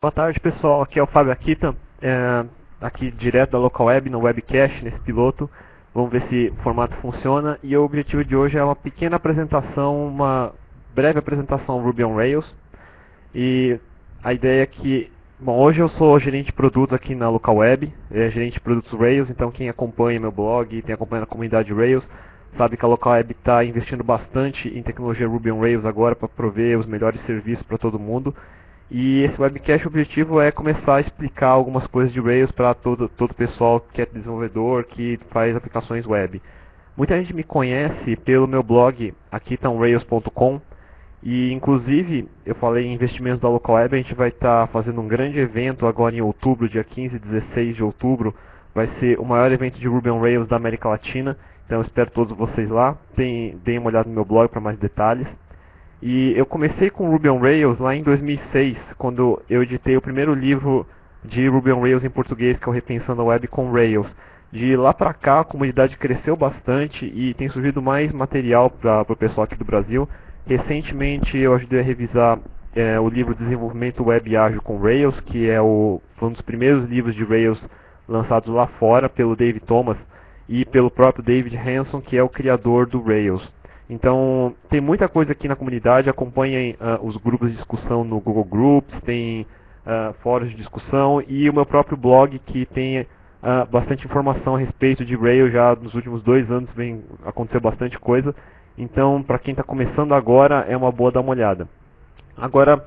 Boa tarde, pessoal. Aqui é o Fábio Akita, aqui direto da Local Web, no Webcast, nesse piloto. Vamos ver se o formato funciona. E o objetivo de hoje é uma pequena apresentação, uma breve apresentação Ruby on Rails. E a ideia é que, bom, hoje eu sou gerente de produtos aqui na Local Web, gerente de produtos Rails, então quem acompanha meu blog, tem acompanhado a comunidade Rails, sabe que a Local Web está investindo bastante em tecnologia Ruby on Rails agora para prover os melhores serviços para todo mundo. E esse webcast, o objetivo é começar a explicar algumas coisas de Rails para todo o pessoal que é desenvolvedor, que faz aplicações web. Muita gente me conhece pelo meu blog, akitanrails.com, e inclusive eu falei em investimentos da Local Web, a gente vai estar fazendo um grande evento agora em outubro, dia 15 e 16 de outubro, vai ser o maior evento de Ruby on Rails da América Latina, então eu espero todos vocês lá, deem uma olhada no meu blog para mais detalhes. E eu comecei com Ruby on Rails lá em 2006, quando eu editei o primeiro livro de Ruby on Rails em português, que é o Repensando a Web com Rails. De lá pra cá, a comunidade cresceu bastante e tem surgido mais material para o pessoal aqui do Brasil. Recentemente eu ajudei a revisar o livro Desenvolvimento Web Ágil com Rails, que foi um dos primeiros livros de Rails lançados lá fora pelo David Thomas e pelo próprio David Hanson, que é o criador do Rails. Então, tem muita coisa aqui na comunidade, acompanhem os grupos de discussão no Google Groups, tem fóruns de discussão e o meu próprio blog que tem bastante informação a respeito de Rails. Já nos últimos 2 anos vem acontecendo bastante coisa, então para quem está começando agora é uma boa dar uma olhada. Agora,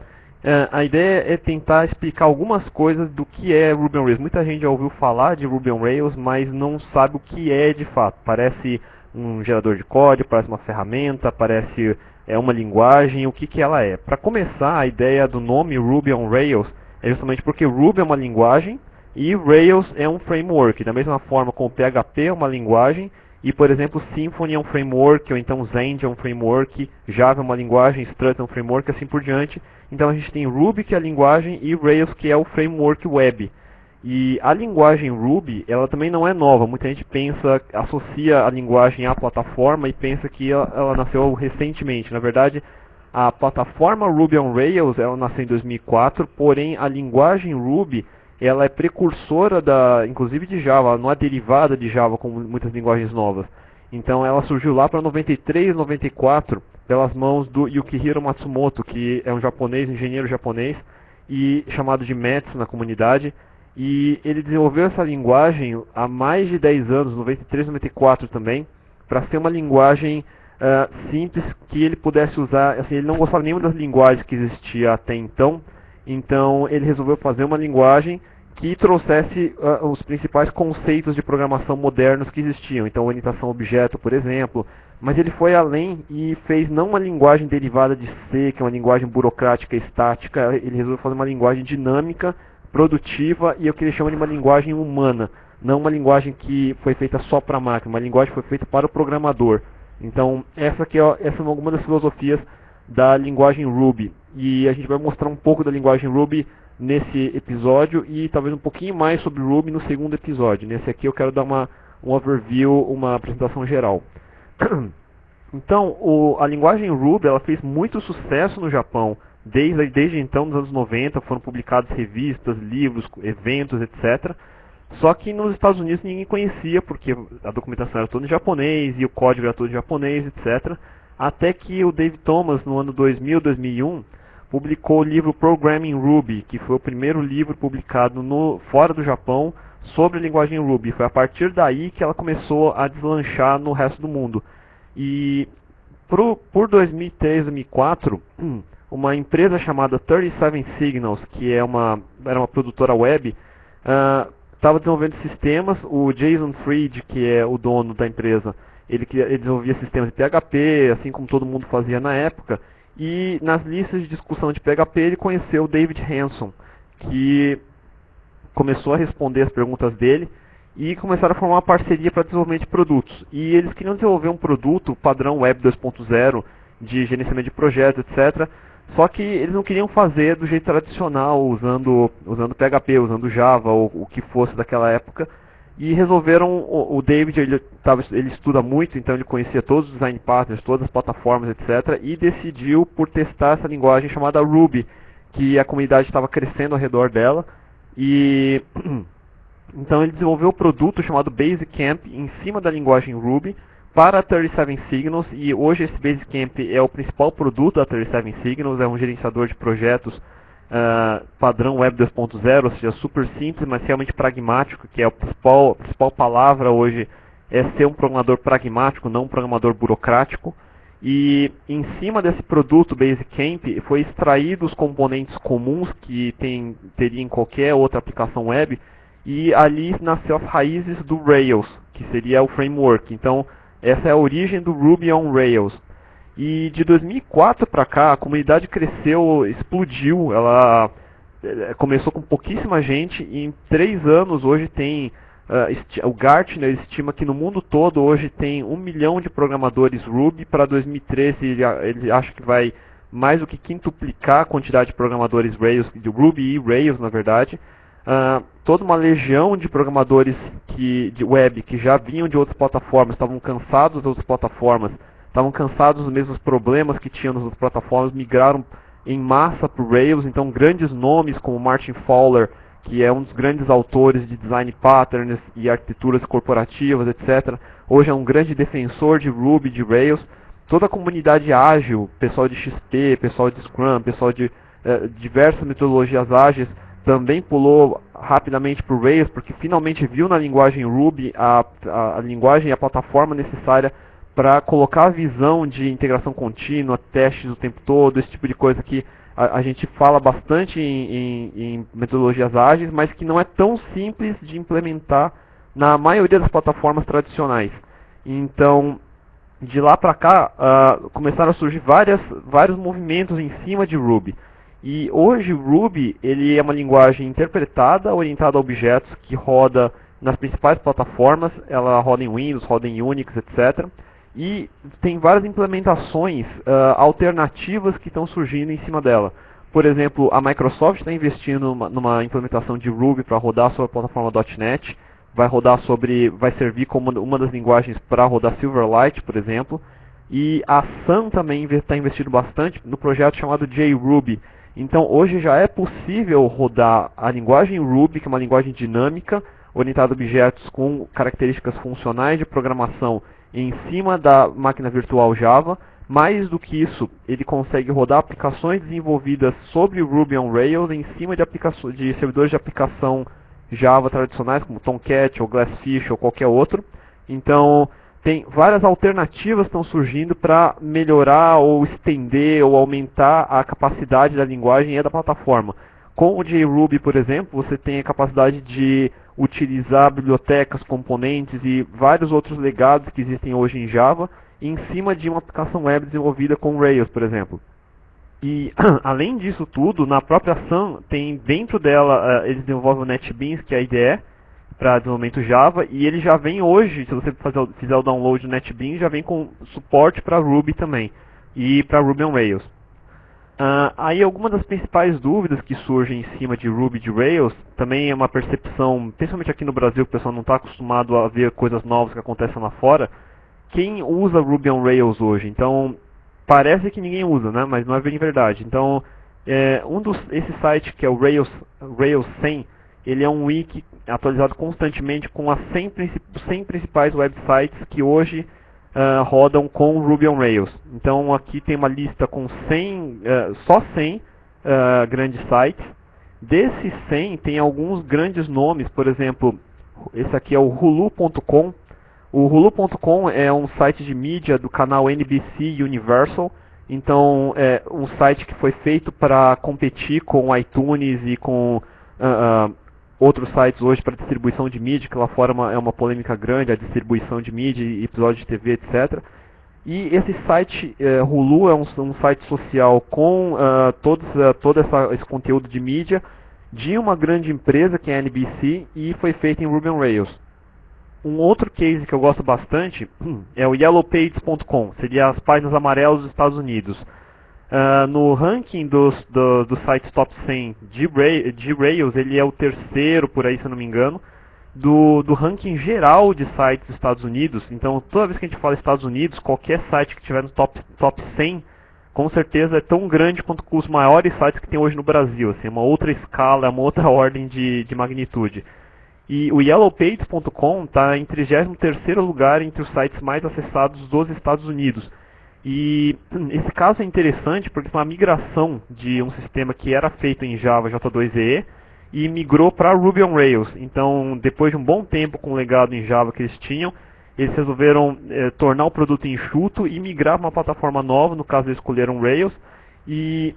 a ideia é tentar explicar algumas coisas do que é Ruby on Rails. Muita gente já ouviu falar de Ruby on Rails, mas não sabe o que é de fato. Parece um gerador de código, parece uma ferramenta, parece uma linguagem, o que ela é. Para começar, a ideia do nome Ruby on Rails é justamente porque Ruby é uma linguagem e Rails é um framework. Da mesma forma como PHP é uma linguagem e, por exemplo, Symfony é um framework, ou então Zend é um framework, Java é uma linguagem, Struts é um framework, assim por diante. Então a gente tem Ruby, que é a linguagem, e Rails, que é o framework web. E a linguagem Ruby, ela também não é nova. Muita gente associa a linguagem à plataforma e pensa que ela nasceu recentemente. Na verdade, a plataforma Ruby on Rails, ela nasceu em 2004, porém a linguagem Ruby, ela é precursora inclusive de Java, ela não é derivada de Java como muitas linguagens novas. Então ela surgiu lá para 93, 94, pelas mãos do Yukihiro Matsumoto, que é um engenheiro japonês, e chamado de Metsu na comunidade. E ele desenvolveu essa linguagem há mais de 10 anos, 93, 94 também, para ser uma linguagem simples que ele pudesse usar. Assim, ele não gostava nenhuma das linguagens que existia até então, então ele resolveu fazer uma linguagem que trouxesse os principais conceitos de programação modernos que existiam. Então, orientação a objeto, por exemplo. Mas ele foi além e fez não uma linguagem derivada de C, que é uma linguagem burocrática e estática. Ele resolveu fazer uma linguagem dinâmica, produtiva e o que ele chama de uma linguagem humana, não uma linguagem que foi feita só para a máquina, uma linguagem que foi feita para o programador. Então, essa é alguma das filosofias da linguagem Ruby. E a gente vai mostrar um pouco da linguagem Ruby nesse episódio e talvez um pouquinho mais sobre Ruby no segundo episódio. Nesse aqui eu quero dar um overview, uma apresentação geral. Então, a linguagem Ruby ela fez muito sucesso no Japão. Desde então, nos anos 90, foram publicadas revistas, livros, eventos, etc. Só que nos Estados Unidos ninguém conhecia, porque a documentação era toda em japonês e o código era todo em japonês, etc. Até que o David Thomas, no ano 2000, 2001, publicou o livro Programming Ruby, que foi o primeiro livro publicado fora do Japão sobre a linguagem Ruby. Foi a partir daí que ela começou a deslanchar no resto do mundo. E por 2003, 2004... uma empresa chamada 37 Signals, que era uma produtora web, estava desenvolvendo sistemas. O Jason Fried, que é o dono da empresa, ele desenvolvia sistemas de PHP, assim como todo mundo fazia na época. E nas listas de discussão de PHP ele conheceu o David Hanson, que começou a responder as perguntas dele e começaram a formar uma parceria para desenvolvimento de produtos. E eles queriam desenvolver um produto padrão Web 2.0 de gerenciamento de projetos, etc. Só que eles não queriam fazer do jeito tradicional, usando PHP, usando Java, ou o que fosse daquela época. E resolveram, o David, ele estuda muito, então ele conhecia todos os design partners, todas as plataformas, etc. E decidiu por testar essa linguagem chamada Ruby, que a comunidade estava crescendo ao redor dela, e então ele desenvolveu um produto chamado Basecamp em cima da linguagem Ruby para 37 Signals, e hoje esse Basecamp é o principal produto da 37 Signals, é um gerenciador de projetos padrão Web 2.0, ou seja, super simples, mas realmente pragmático, que é a principal palavra hoje, é ser um programador pragmático, não um programador burocrático. E em cima desse produto Basecamp foi extraído os componentes comuns que teria em qualquer outra aplicação web, e ali nasceu as raízes do Rails, que seria o framework. Então essa é a origem do Ruby on Rails. E de 2004 para cá a comunidade cresceu, explodiu, ela começou com pouquíssima gente, e em 3 anos hoje tem, o Gartner estima que no mundo todo hoje tem 1 milhão de programadores Ruby. Para 2013 ele acha que vai mais do que quintuplicar a quantidade de programadores Rails, de Ruby e Rails na verdade. Toda uma legião de programadores de web que já vinham de outras plataformas, estavam cansados das outras plataformas, estavam cansados dos mesmos problemas que tinham nas outras plataformas, migraram em massa para o Rails. Então grandes nomes como Martin Fowler, que é um dos grandes autores de design patterns e arquiteturas corporativas, etc. Hoje é um grande defensor de Ruby, de Rails. Toda a comunidade ágil, pessoal de XP, pessoal de Scrum, pessoal de diversas metodologias ágeis, também pulou rapidamente para o Rails, porque finalmente viu na linguagem Ruby a linguagem e a plataforma necessária para colocar a visão de integração contínua, testes o tempo todo, esse tipo de coisa que a gente fala bastante em metodologias ágeis, mas que não é tão simples de implementar na maioria das plataformas tradicionais. Então, de lá para cá, começaram a surgir vários movimentos em cima de Ruby. E hoje o Ruby ele é uma linguagem interpretada, orientada a objetos, que roda nas principais plataformas. Ela roda em Windows, roda em Unix, etc. E tem várias implementações alternativas que estão surgindo em cima dela. Por exemplo, a Microsoft está investindo numa implementação de Ruby para rodar sobre a plataforma .NET. Vai servir como uma das linguagens para rodar Silverlight, por exemplo. E a Sun também está investindo bastante no projeto chamado JRuby. Então hoje já é possível rodar a linguagem Ruby, que é uma linguagem dinâmica, orientada a objetos com características funcionais de programação em cima da máquina virtual Java. Mais do que isso, ele consegue rodar aplicações desenvolvidas sobre Ruby on Rails em cima de servidores de aplicação Java tradicionais, como Tomcat ou Glassfish ou qualquer outro. Então tem várias alternativas que estão surgindo para melhorar ou estender ou aumentar a capacidade da linguagem e da plataforma. Com o JRuby, por exemplo, você tem a capacidade de utilizar bibliotecas, componentes e vários outros legados que existem hoje em Java em cima de uma aplicação web desenvolvida com Rails, por exemplo. E além disso tudo, na própria Sun, tem dentro dela, eles desenvolvem o NetBeans, que é a IDE, para desenvolvimento Java, e ele já vem hoje, se você fizer o download do NetBeans, já vem com suporte para Ruby também, e para Ruby on Rails. Aí algumas das principais dúvidas que surgem em cima de Ruby de Rails, também é uma percepção, principalmente aqui no Brasil, que o pessoal não está acostumado a ver coisas novas que acontecem lá fora. Quem usa Ruby on Rails hoje? Então, parece que ninguém usa, né? Mas não é bem verdade. Então, esse site, que é o Rails 100, ele é um wiki atualizado constantemente com os 100 principais websites que hoje rodam com Ruby on Rails. Então aqui tem uma lista com só 100 grandes sites. Desses 100 tem alguns grandes nomes, por exemplo, esse aqui é o Hulu.com. O Hulu.com é um site de mídia do canal NBC Universal. Então é um site que foi feito para competir com o iTunes e com outros sites hoje para distribuição de mídia, que lá fora é uma polêmica grande, a distribuição de mídia, episódios de TV, etc. E esse site, Hulu, é um site social com todo esse conteúdo de mídia de uma grande empresa, que é a NBC, e foi feito em Ruby on Rails. Um outro case que eu gosto bastante é o yellowpages.com, seria as páginas amarelas dos Estados Unidos. No ranking dos sites top 100 de Rails, ele é o terceiro, por aí se eu não me engano, do ranking geral de sites dos Estados Unidos. Então toda vez que a gente fala Estados Unidos, qualquer site que estiver no top 100 com certeza é tão grande quanto os maiores sites que tem hoje no Brasil, assim, é uma outra escala, é uma outra ordem de magnitude. E o yellowpages.com está em 33º lugar entre os sites mais acessados dos Estados Unidos. E esse caso é interessante porque foi uma migração de um sistema que era feito em Java J2EE e migrou para Ruby on Rails. Então, depois de um bom tempo com o legado em Java que eles tinham, eles resolveram tornar o produto enxuto e migrar para uma plataforma nova, no caso eles escolheram Rails, e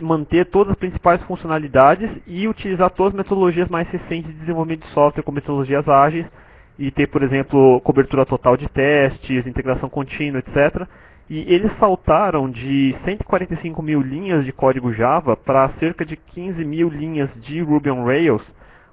manter todas as principais funcionalidades e utilizar todas as metodologias mais recentes de desenvolvimento de software, como metodologias ágeis, e ter, por exemplo, cobertura total de testes, integração contínua, etc. E eles saltaram de 145 mil linhas de código Java para cerca de 15 mil linhas de Ruby on Rails,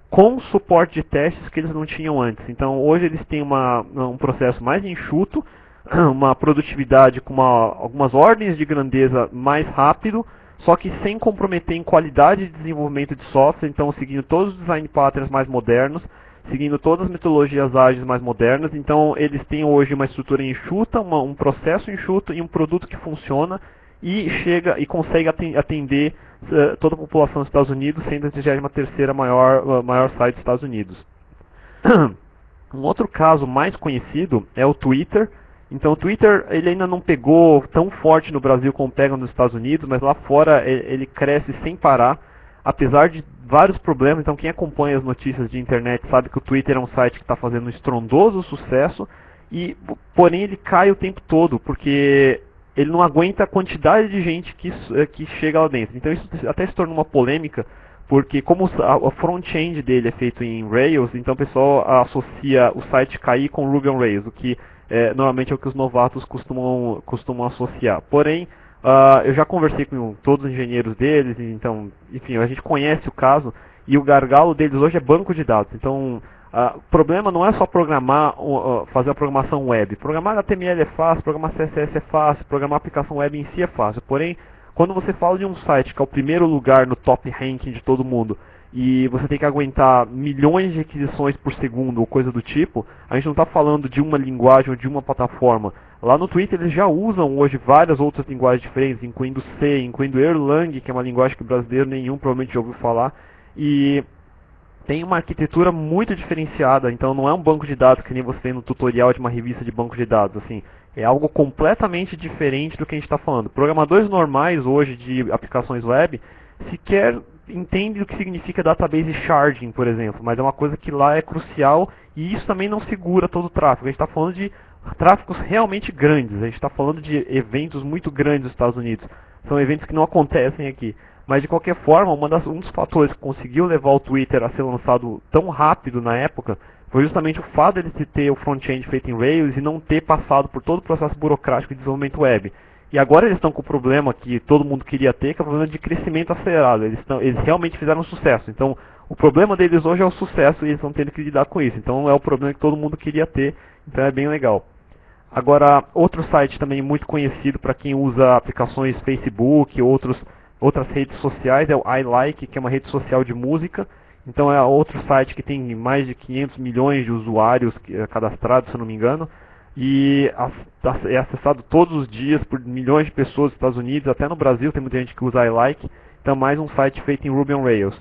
com suporte de testes que eles não tinham antes. Então, hoje eles têm um processo mais enxuto, uma produtividade com algumas ordens de grandeza mais rápido, só que sem comprometer em qualidade de desenvolvimento de software, então seguindo todos os design patterns mais modernos, seguindo todas as metodologias ágeis mais modernas. Então eles têm hoje uma estrutura enxuta, um processo enxuto e um produto que funciona e chega e consegue atender toda a população dos Estados Unidos, sendo a 33ª maior site dos Estados Unidos. Um outro caso mais conhecido é o Twitter. Então o Twitter ele ainda não pegou tão forte no Brasil como pega nos Estados Unidos, mas lá fora ele cresce sem parar, apesar de vários problemas. Então quem acompanha as notícias de internet sabe que o Twitter é um site que está fazendo um estrondoso sucesso, porém ele cai o tempo todo, porque ele não aguenta a quantidade de gente que chega lá dentro. Então isso até se tornou uma polêmica, porque como a front-end dele é feito em Rails, então o pessoal associa o site cair com Ruby on Rails, o que normalmente é o que os novatos costumam associar. Porém, eu já conversei com todos os engenheiros deles, então, enfim, a gente conhece o caso, e o gargalo deles hoje é banco de dados. Então, o problema não é só fazer a programação web. Programar HTML é fácil, programar CSS é fácil, programar aplicação web em si é fácil. Porém, quando você fala de um site que é o primeiro lugar no top ranking de todo mundo, e você tem que aguentar milhões de requisições por segundo ou coisa do tipo, a gente não está falando de uma linguagem ou de uma plataforma. Lá no Twitter eles já usam hoje várias outras linguagens diferentes, incluindo C, incluindo Erlang, que é uma linguagem que o brasileiro nenhum provavelmente já ouviu falar, e tem uma arquitetura muito diferenciada. Então não é um banco de dados que nem você tem no tutorial de uma revista de banco de dados, assim, é algo completamente diferente do que a gente está falando. Programadores normais hoje de aplicações web sequer entendem o que significa database sharding, por exemplo, mas é uma coisa que lá é crucial, e isso também não segura todo o tráfego. A gente está falando de tráfegos realmente grandes, a gente está falando de eventos muito grandes nos Estados Unidos, são eventos que não acontecem aqui. Mas de qualquer forma, um dos fatores que conseguiu levar o Twitter a ser lançado tão rápido na época foi justamente o fato de ter o front-end feito em Rails e não ter passado por todo o processo burocrático de desenvolvimento web. E agora eles estão com o problema que todo mundo queria ter, que é o problema de crescimento acelerado. Eles realmente fizeram sucesso. Então, o problema deles hoje é o sucesso e eles estão tendo que lidar com isso. Então, é o problema que todo mundo queria ter. Então, é bem legal. Agora, outro site também muito conhecido para quem usa aplicações Facebook, outras redes sociais, é o iLike, que é uma rede social de música. Então, é outro site que tem mais de 500 milhões de usuários cadastrados, se eu não me engano. E é acessado todos os dias por milhões de pessoas nos Estados Unidos, até no Brasil tem muita gente que usa iLike. Então mais um site feito em Ruby on Rails.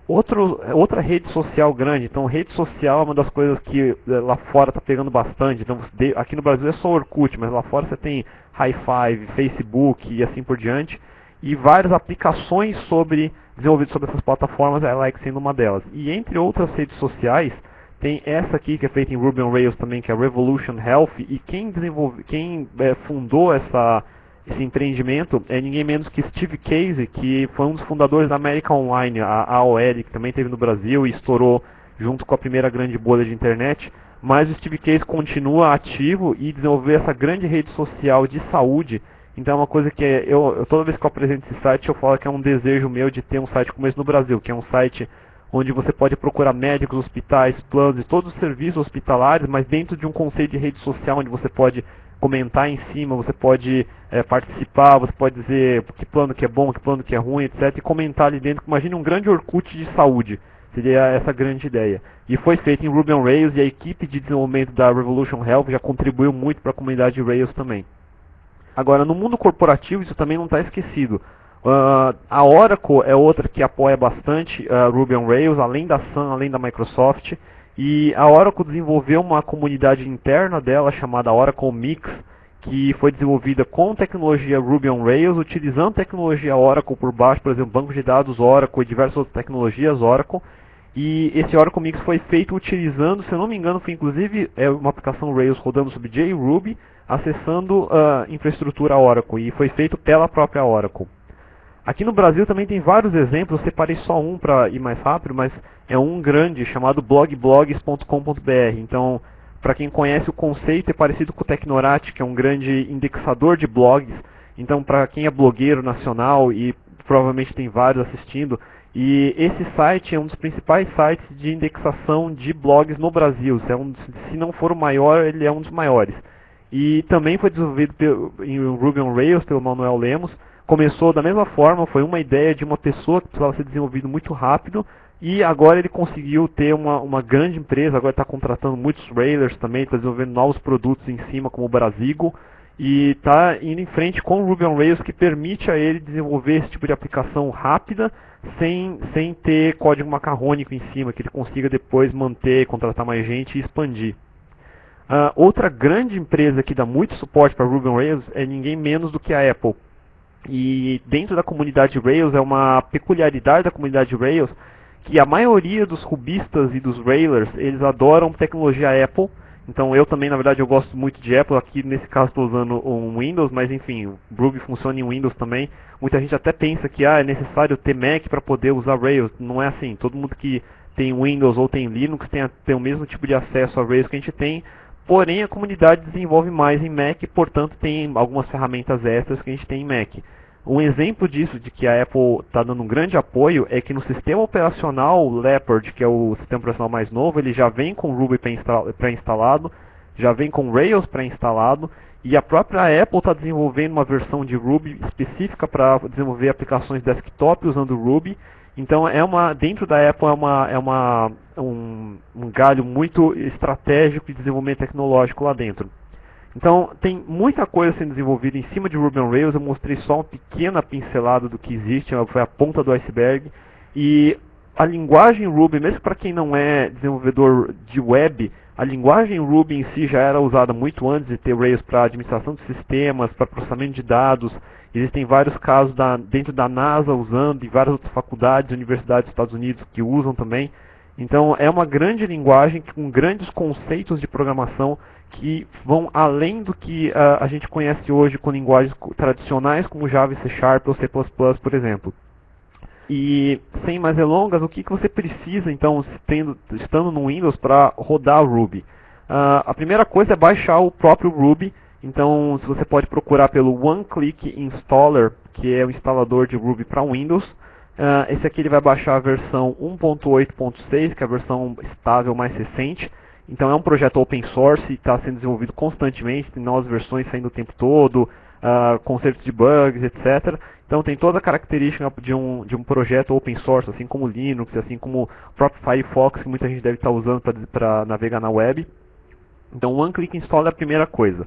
Outra rede social grande, então rede social é uma das coisas que lá fora está pegando bastante. Então, aqui no Brasil é só Orkut, mas lá fora você tem Hi5, Facebook e assim por diante. E várias aplicações desenvolvidas sobre essas plataformas, a iLike sendo uma delas. E entre outras redes sociais, tem essa aqui que é feita em Ruby on Rails também, que é a Revolution Health, e quem fundou esse empreendimento é ninguém menos que Steve Casey, que foi um dos fundadores da América Online, a AOL, que também teve no Brasil e estourou junto com a primeira grande bolha de internet. Mas o Steve Casey continua ativo e desenvolveu essa grande rede social de saúde. Então é uma coisa que toda vez que eu apresento esse site, eu falo que é um desejo meu de ter um site como esse no Brasil, que é um site onde você pode procurar médicos, hospitais, planos e todos os serviços hospitalares, mas dentro de um conceito de rede social, onde você pode comentar em cima, você pode participar, você pode dizer que plano que é bom, que plano que é ruim, etc. E comentar ali dentro. Imagine um grande Orkut de saúde, seria essa grande ideia. E foi feito em Ruby on Rails, e a equipe de desenvolvimento da Revolution Health já contribuiu muito para a comunidade de Rails também. Agora, no mundo corporativo, isso também não está esquecido. A Oracle é outra que apoia bastante Ruby on Rails, além da Sun, além da Microsoft. E a Oracle desenvolveu uma comunidade interna dela chamada Oracle Mix, que foi desenvolvida com tecnologia Ruby on Rails, utilizando tecnologia Oracle por baixo, por exemplo, banco de dados Oracle e diversas outras tecnologias Oracle. E esse Oracle Mix foi feito utilizando, se eu não me engano, foi inclusive uma aplicação Rails rodando sobre JRuby, acessando a infraestrutura Oracle, e foi feito pela própria Oracle. Aqui no Brasil também tem vários exemplos, eu separei só um para ir mais rápido, mas é um grande chamado blogblogs.com.br. Então, para quem conhece o conceito, é parecido com o Technorat, que é um grande indexador de blogs. Então, para quem é blogueiro nacional, e provavelmente tem vários assistindo, e esse site é um dos principais sites de indexação de blogs no Brasil. Se não for o maior, ele é um dos maiores. E também foi desenvolvido em Ruby on Rails pelo Manuel Lemos. Começou da mesma forma, foi uma ideia de uma pessoa que precisava ser desenvolvido muito rápido, e agora ele conseguiu ter uma grande empresa, agora está contratando muitos Railers também, está desenvolvendo novos produtos em cima, como o Brasigo, e está indo em frente com o Ruby on Rails, que permite a ele desenvolver esse tipo de aplicação rápida, sem ter código macarrônico em cima, que ele consiga depois manter, contratar mais gente e expandir. Outra grande empresa que dá muito suporte para Ruby on Rails é ninguém menos do que a Apple. E dentro da comunidade Rails, é uma peculiaridade da comunidade Rails, que a maioria dos rubistas e dos Railers, eles adoram tecnologia Apple. Então eu também, na verdade, eu gosto muito de Apple. Aqui nesse caso estou usando um Windows, mas enfim, o Ruby funciona em Windows também. Muita gente até pensa que é necessário ter Mac para poder usar Rails. Não é assim, todo mundo que tem Windows ou tem Linux tem o mesmo tipo de acesso a Rails que a gente tem. Porém, a comunidade desenvolve mais em Mac, portanto tem algumas ferramentas extras que a gente tem em Mac. Um exemplo disso, de que a Apple está dando um grande apoio, é que no sistema operacional Leopard, que é o sistema operacional mais novo, ele já vem com Ruby pré-instalado, já vem com Rails pré-instalado, e a própria Apple está desenvolvendo uma versão de Ruby específica para desenvolver aplicações desktop usando Ruby. Então, dentro da Apple um galho muito estratégico de desenvolvimento tecnológico lá dentro. Então, tem muita coisa sendo desenvolvida em cima de Ruby on Rails. Eu mostrei só uma pequena pincelada do que existe, foi a ponta do iceberg. E a linguagem Ruby, mesmo para quem não é desenvolvedor de web, a linguagem Ruby em si já era usada muito antes de ter Rails para administração de sistemas, para processamento de dados. Existem vários casos dentro da NASA usando, e várias outras faculdades, universidades dos Estados Unidos que usam também. Então, é uma grande linguagem com grandes conceitos de programação que vão além do que a gente conhece hoje com linguagens tradicionais como Java, C Sharp ou C++, por exemplo. E sem mais delongas, o que você precisa então, estando no Windows, para rodar o Ruby? A primeira coisa é baixar o próprio Ruby. Então, se você pode procurar pelo One Click Installer, que é o instalador de Ruby para Windows. Esse aqui ele vai baixar a versão 1.8.6, que é a versão estável mais recente. Então é um projeto open source e está sendo desenvolvido constantemente, tem novas versões saindo o tempo todo, consertos de bugs, etc. Então tem toda a característica de um projeto open source, assim como o Linux, assim como o próprio Firefox, que muita gente deve estar usando para navegar na web. Então o One Click Install é a primeira coisa.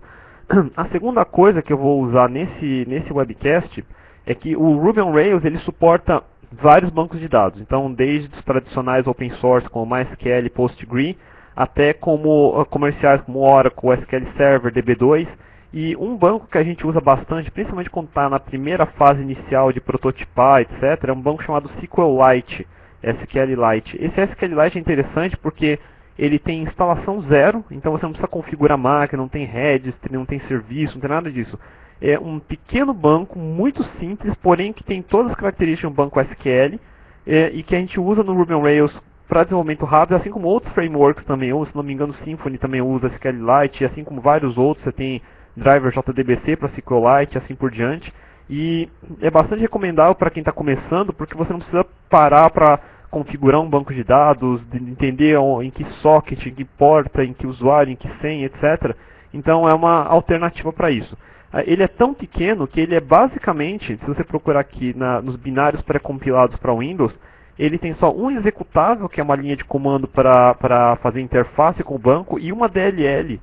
A segunda coisa que eu vou usar nesse webcast é que o Ruby on Rails ele suporta vários bancos de dados. Então desde os tradicionais open source como MySQL e PostgreSQL, até como comerciais como Oracle, SQL Server, DB2, e um banco que a gente usa bastante, principalmente quando está na primeira fase inicial de prototipar, etc., é um banco chamado SQLite, SQLite. Esse SQLite é interessante porque ele tem instalação zero, então você não precisa configurar a máquina, não tem registry, não tem serviço, não tem nada disso. É um pequeno banco, muito simples, porém que tem todas as características de um banco SQL, e que a gente usa no Ruby on Rails para desenvolvimento rápido, assim como outros frameworks também usam, se não me engano, Symfony também usa SQLite, assim como vários outros, você tem driver JDBC para SQLite, assim por diante. E é bastante recomendável para quem está começando, porque você não precisa parar para configurar um banco de dados, de entender em que socket, em que porta, em que usuário, em que senha, etc. Então é uma alternativa para isso. Ele é tão pequeno que ele é basicamente, se você procurar aqui nos binários pré-compilados para Windows, ele tem só um executável, que é uma linha de comando para fazer interface com o banco, e uma DLL,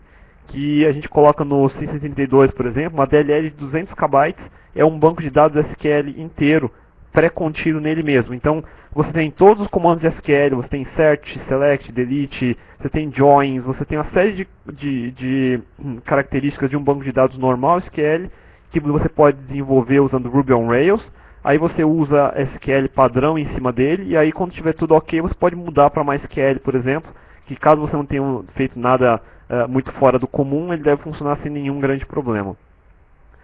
que a gente coloca no 132, por exemplo, uma DLL de 200 KB é um banco de dados SQL inteiro, pré-contido nele mesmo. Então, você tem todos os comandos de SQL, você tem search, select, delete, você tem joins, você tem uma série de características de um banco de dados normal SQL, que você pode desenvolver usando Ruby on Rails. Aí você usa SQL padrão em cima dele, e aí quando tiver tudo ok, você pode mudar para MySQL, por exemplo, que caso você não tenha feito nada muito fora do comum, ele deve funcionar sem nenhum grande problema.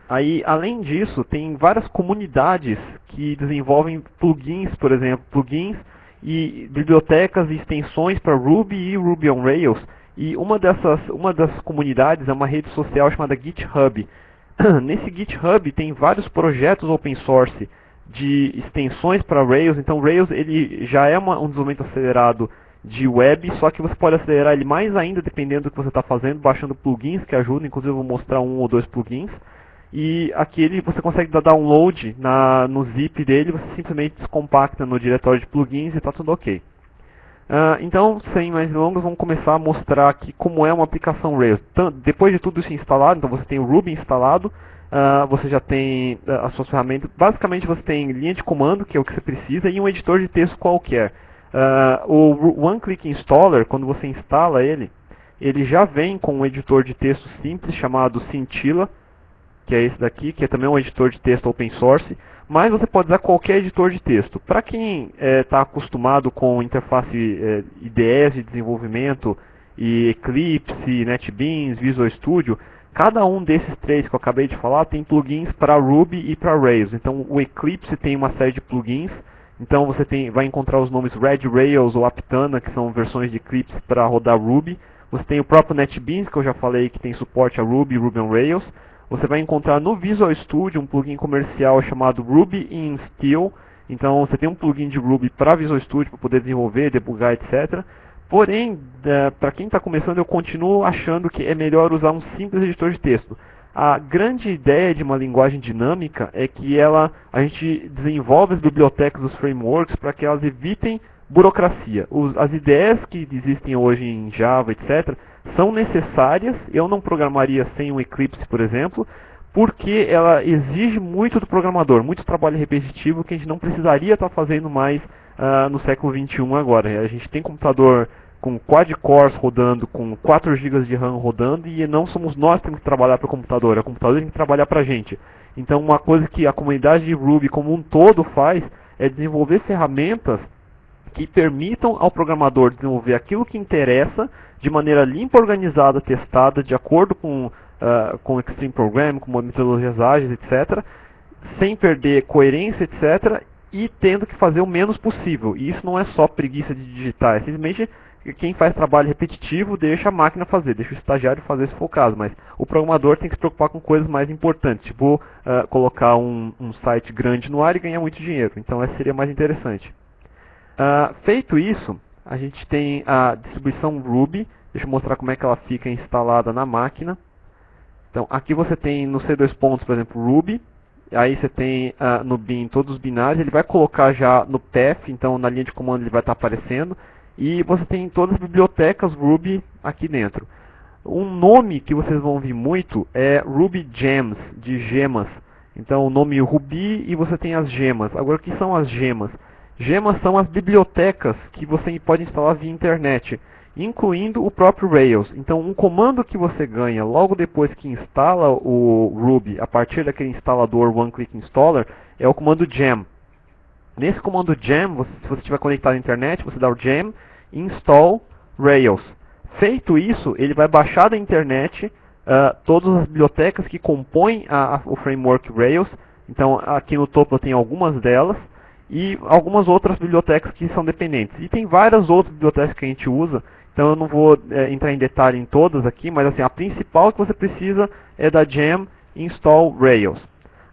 Aí, além disso, tem várias comunidades que desenvolvem plugins, por exemplo, plugins e bibliotecas e extensões para Ruby e Ruby on Rails. E uma das comunidades é uma rede social chamada GitHub. Nesse GitHub tem vários projetos open source de extensões para Rails. Então, Rails ele já é um desenvolvimento acelerado de web, só que você pode acelerar ele mais ainda dependendo do que você está fazendo, baixando plugins que ajudam. Inclusive, eu vou mostrar um ou dois plugins. E aqui você consegue dar download no zip dele, você simplesmente descompacta no diretório de plugins e está tudo ok. Então, sem mais delongas, vamos começar a mostrar aqui como é uma aplicação Rails. Depois de tudo isso instalado, então você tem o Ruby instalado, você já tem as suas ferramentas. Basicamente você tem linha de comando, que é o que você precisa, e um editor de texto qualquer. O One Click Installer, quando você instala ele já vem com um editor de texto simples chamado Scintilla, que é esse daqui, que é também um editor de texto open source, mas você pode usar qualquer editor de texto. Para quem está acostumado com interface IDEs de desenvolvimento, e Eclipse, NetBeans, Visual Studio, cada um desses três que eu acabei de falar tem plugins para Ruby e para Rails. Então o Eclipse tem uma série de plugins, então você vai encontrar os nomes Red Rails ou Aptana, que são versões de Eclipse para rodar Ruby. Você tem o próprio NetBeans, que eu já falei que tem suporte a Ruby e Ruby on Rails. Você vai encontrar no Visual Studio um plugin comercial chamado Ruby in Steel. Então você tem um plugin de Ruby para Visual Studio para poder desenvolver, debugar, etc. Porém, para quem está começando, eu continuo achando que é melhor usar um simples editor de texto. A grande ideia de uma linguagem dinâmica é que a gente desenvolve as bibliotecas, os frameworks, para que elas evitem burocracia. As ideias que existem hoje em Java, etc., são necessárias. Eu não programaria sem um Eclipse, por exemplo, porque ela exige muito do programador, muito trabalho repetitivo que a gente não precisaria estar fazendo mais no século XXI agora. A gente tem computador com quad-cores rodando, com 4 GB de RAM rodando, e não somos nós que temos que trabalhar para o computador, é o computador que tem que trabalhar para a gente. Então uma coisa que a comunidade de Ruby como um todo faz é desenvolver ferramentas que permitam ao programador desenvolver aquilo que interessa de maneira limpa, organizada, testada, de acordo com Extreme Programming, com metodologias ágeis, etc., sem perder coerência, etc., e tendo que fazer o menos possível. E isso não é só preguiça de digitar, é simplesmente quem faz trabalho repetitivo deixa a máquina fazer, deixa o estagiário fazer se for o caso, mas o programador tem que se preocupar com coisas mais importantes, tipo colocar um site grande no ar e ganhar muito dinheiro. Então essa seria mais interessante. Feito isso, a gente tem a distribuição Ruby. Deixa eu mostrar como é que ela fica instalada na máquina. Então, aqui você tem no C2 pontos, por exemplo, Ruby. Aí você tem no bin todos os binários. Ele vai colocar já no path, então na linha de comando ele vai estar aparecendo. E você tem todas as bibliotecas Ruby aqui dentro. Um nome que vocês vão ouvir muito é Ruby Gems, de gemas. Então o nome Ruby e você tem as gemas. Agora, o que são as gemas? Gemas são as bibliotecas que você pode instalar via internet, incluindo o próprio Rails. Então, um comando que você ganha logo depois que instala o Ruby, a partir daquele instalador One Click Installer, é o comando gem. Nesse comando gem, se você estiver conectado à internet, você dá o gem install Rails. Feito isso, ele vai baixar da internet todas as bibliotecas que compõem o framework Rails. Então, aqui no topo eu tenho algumas delas. E algumas outras bibliotecas que são dependentes. E tem várias outras bibliotecas que a gente usa, então eu não vou entrar em detalhe em todas aqui, mas assim, a principal que você precisa é da gem install Rails.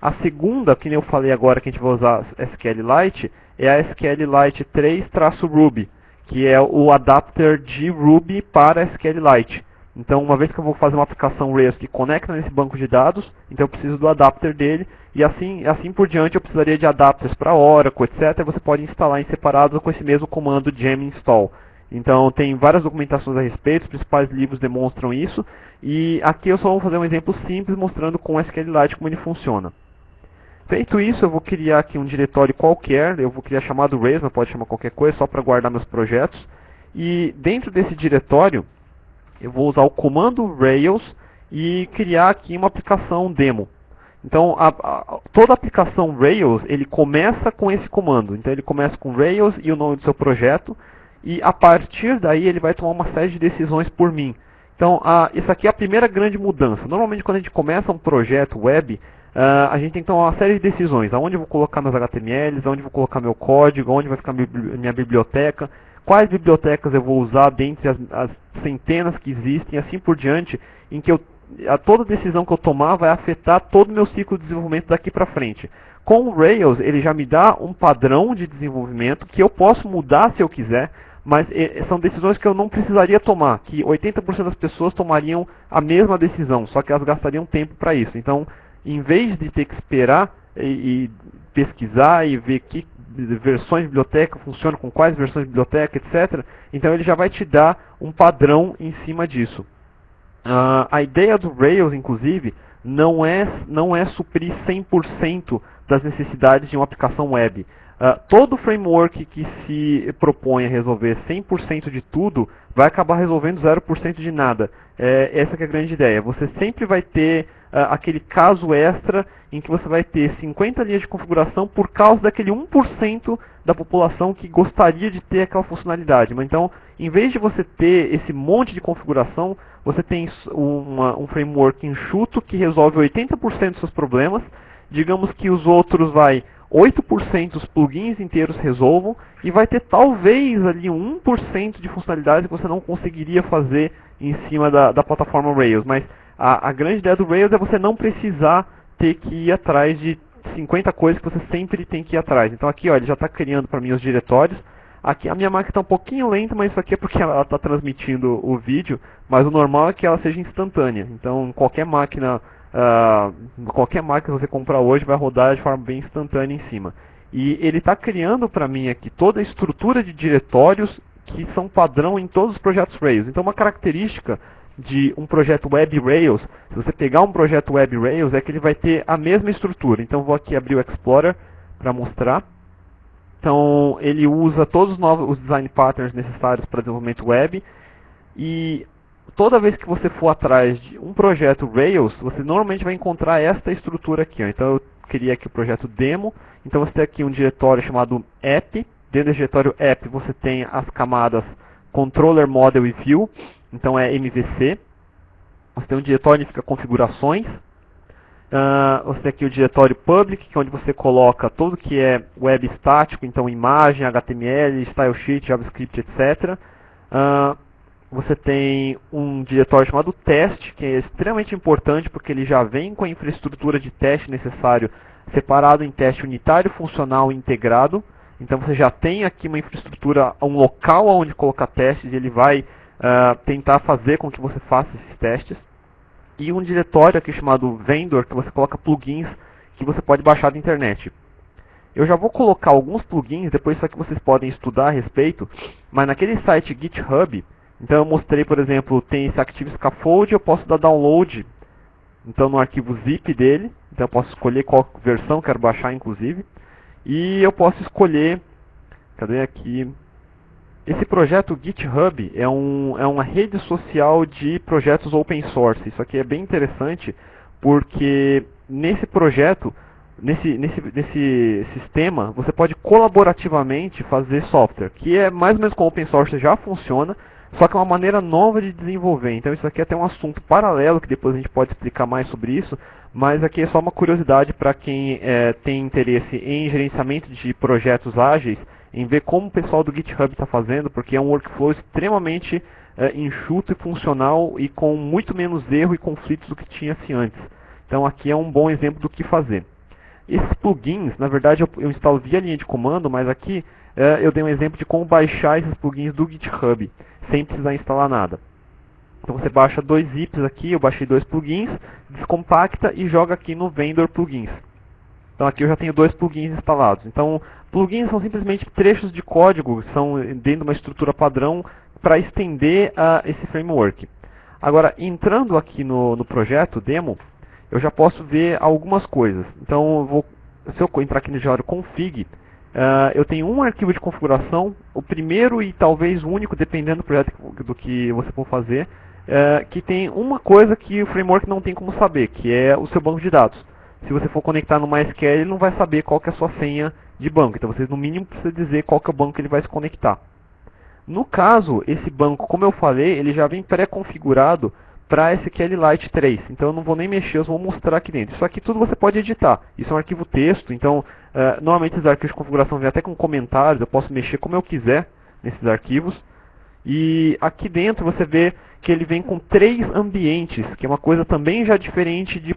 A segunda, que nem eu falei agora que a gente vai usar SQLite, é a SQLite 3-Ruby, que é o adapter de Ruby para SQLite. Então, uma vez que eu vou fazer uma aplicação Rails que conecta nesse banco de dados, então eu preciso do adapter dele, e assim por diante eu precisaria de adapters para Oracle, etc. Você pode instalar em separado com esse mesmo comando gem install. Então tem várias documentações a respeito, os principais livros demonstram isso, e aqui eu só vou fazer um exemplo simples mostrando com o SQLite como ele funciona. Feito isso, eu vou criar aqui um diretório qualquer, eu vou criar chamado Rails, mas pode chamar qualquer coisa, só para guardar meus projetos. E dentro desse diretório, eu vou usar o comando Rails e criar aqui uma aplicação demo. Então, toda aplicação Rails, ele começa com esse comando. Então, ele começa com Rails e o nome do seu projeto, e a partir daí ele vai tomar uma série de decisões por mim. Então, isso aqui é a primeira grande mudança. Normalmente, quando a gente começa um projeto web, a gente tem que tomar uma série de decisões. Aonde eu vou colocar meus HTMLs, aonde eu vou colocar meu código, onde vai ficar minha biblioteca, quais bibliotecas eu vou usar dentre as centenas que existem, e assim por diante, em que toda decisão que eu tomar vai afetar todo o meu ciclo de desenvolvimento daqui para frente. Com o Rails, ele já me dá um padrão de desenvolvimento que eu posso mudar se eu quiser, mas são decisões que eu não precisaria tomar, que 80% das pessoas tomariam a mesma decisão, só que elas gastariam tempo para isso. Então, em vez de ter que esperar e pesquisar e ver que versões de biblioteca funcionam, com quais versões de biblioteca, etc., então ele já vai te dar um padrão em cima disso. A ideia do Rails, inclusive, não é suprir 100% das necessidades de uma aplicação web. Todo framework que se propõe a resolver 100% de tudo, vai acabar resolvendo 0% de nada. Essa que é a grande ideia. Você sempre vai ter aquele caso extra em que você vai ter 50 linhas de configuração por causa daquele 1% da população que gostaria de ter aquela funcionalidade. Mas então, em vez de você ter esse monte de configuração, você tem um framework enxuto que resolve 80% dos seus problemas. Digamos que os outros 8% dos plugins inteiros resolvam, e vai ter talvez ali 1% de funcionalidades que você não conseguiria fazer em cima da plataforma Rails. Mas a grande ideia do Rails é você não precisar ter que ir atrás de 50 coisas que você sempre tem que ir atrás. Então aqui, ó, ele já está criando para mim os diretórios. Aqui a minha máquina está um pouquinho lenta, mas isso aqui é porque ela está transmitindo o vídeo, mas o normal é que ela seja instantânea. Então qualquer máquina que você comprar hoje vai rodar de forma bem instantânea em cima. E ele está criando para mim aqui toda a estrutura de diretórios que são padrão em todos os projetos Rails. Então uma característica de um projeto Web Rails, se você pegar um projeto Web Rails, é que ele vai ter a mesma estrutura. Então vou aqui abrir o Explorer para mostrar. Então ele usa todos os design patterns necessários para desenvolvimento web, e toda vez que você for atrás de um projeto Rails, você normalmente vai encontrar esta estrutura aqui. Ó. Então eu criei aqui o projeto demo, então você tem aqui um diretório chamado app. Dentro do diretório app você tem as camadas controller, model e view, então é MVC. Você tem um diretório onde fica configurações. Você tem aqui o diretório public, que é onde você coloca tudo que é web estático, então imagem, HTML, style sheet, JavaScript, etc. Você tem um diretório chamado teste, que é extremamente importante porque ele já vem com a infraestrutura de teste necessário separado em teste unitário, funcional e integrado. Então você já tem aqui uma infraestrutura, um local onde colocar testes, e ele vai tentar fazer com que você faça esses testes. E um diretório aqui chamado vendor, que você coloca plugins que você pode baixar da internet. Eu já vou colocar alguns plugins, depois isso aqui vocês podem estudar a respeito, mas naquele site GitHub, então eu mostrei, por exemplo, tem esse Active Scaffold, eu posso dar download então no arquivo zip dele, então eu posso escolher qual versão quero baixar inclusive, e eu posso escolher, cadê aqui, esse projeto GitHub é uma rede social de projetos open source. Isso aqui é bem interessante porque nesse projeto, nesse sistema, você pode colaborativamente fazer software, que é mais ou menos como open source já funciona, só que é uma maneira nova de desenvolver. Então isso aqui é até um assunto paralelo, que depois a gente pode explicar mais sobre isso, mas aqui é só uma curiosidade para quem tem interesse em gerenciamento de projetos ágeis, em ver como o pessoal do GitHub está fazendo, porque é um workflow extremamente enxuto e funcional e com muito menos erro e conflitos do que tinha-se antes. Então aqui é um bom exemplo do que fazer. Esses plugins, na verdade eu instalo via linha de comando, mas aqui eu dei um exemplo de como baixar esses plugins do GitHub, sem precisar instalar nada. Então você baixa 2 zips aqui, eu baixei 2 plugins, descompacta e joga aqui no vendor plugins. Então aqui eu já tenho 2 plugins instalados. Então Plugins são simplesmente trechos de código, são dentro de uma estrutura padrão para estender esse framework. Agora, entrando aqui no projeto demo, eu já posso ver algumas coisas. Então, se eu entrar aqui no diário config, eu tenho um arquivo de configuração, o primeiro e talvez o único, dependendo do projeto do que você for fazer, que tem uma coisa que o framework não tem como saber, que é o seu banco de dados. Se você for conectar no MySQL, ele não vai saber qual que é a sua senha de banco. Então você no mínimo precisa dizer qual que é o banco que ele vai se conectar. No caso, esse banco, como eu falei, ele já vem pré-configurado para SQLite 3. Então eu não vou nem mexer, eu vou mostrar aqui dentro. Isso aqui tudo você pode editar. Isso é um arquivo texto, então normalmente esses arquivos de configuração vêm até com comentários, eu posso mexer como eu quiser nesses arquivos. E aqui dentro você vê que ele vem com 3 ambientes, que é uma coisa também já diferente de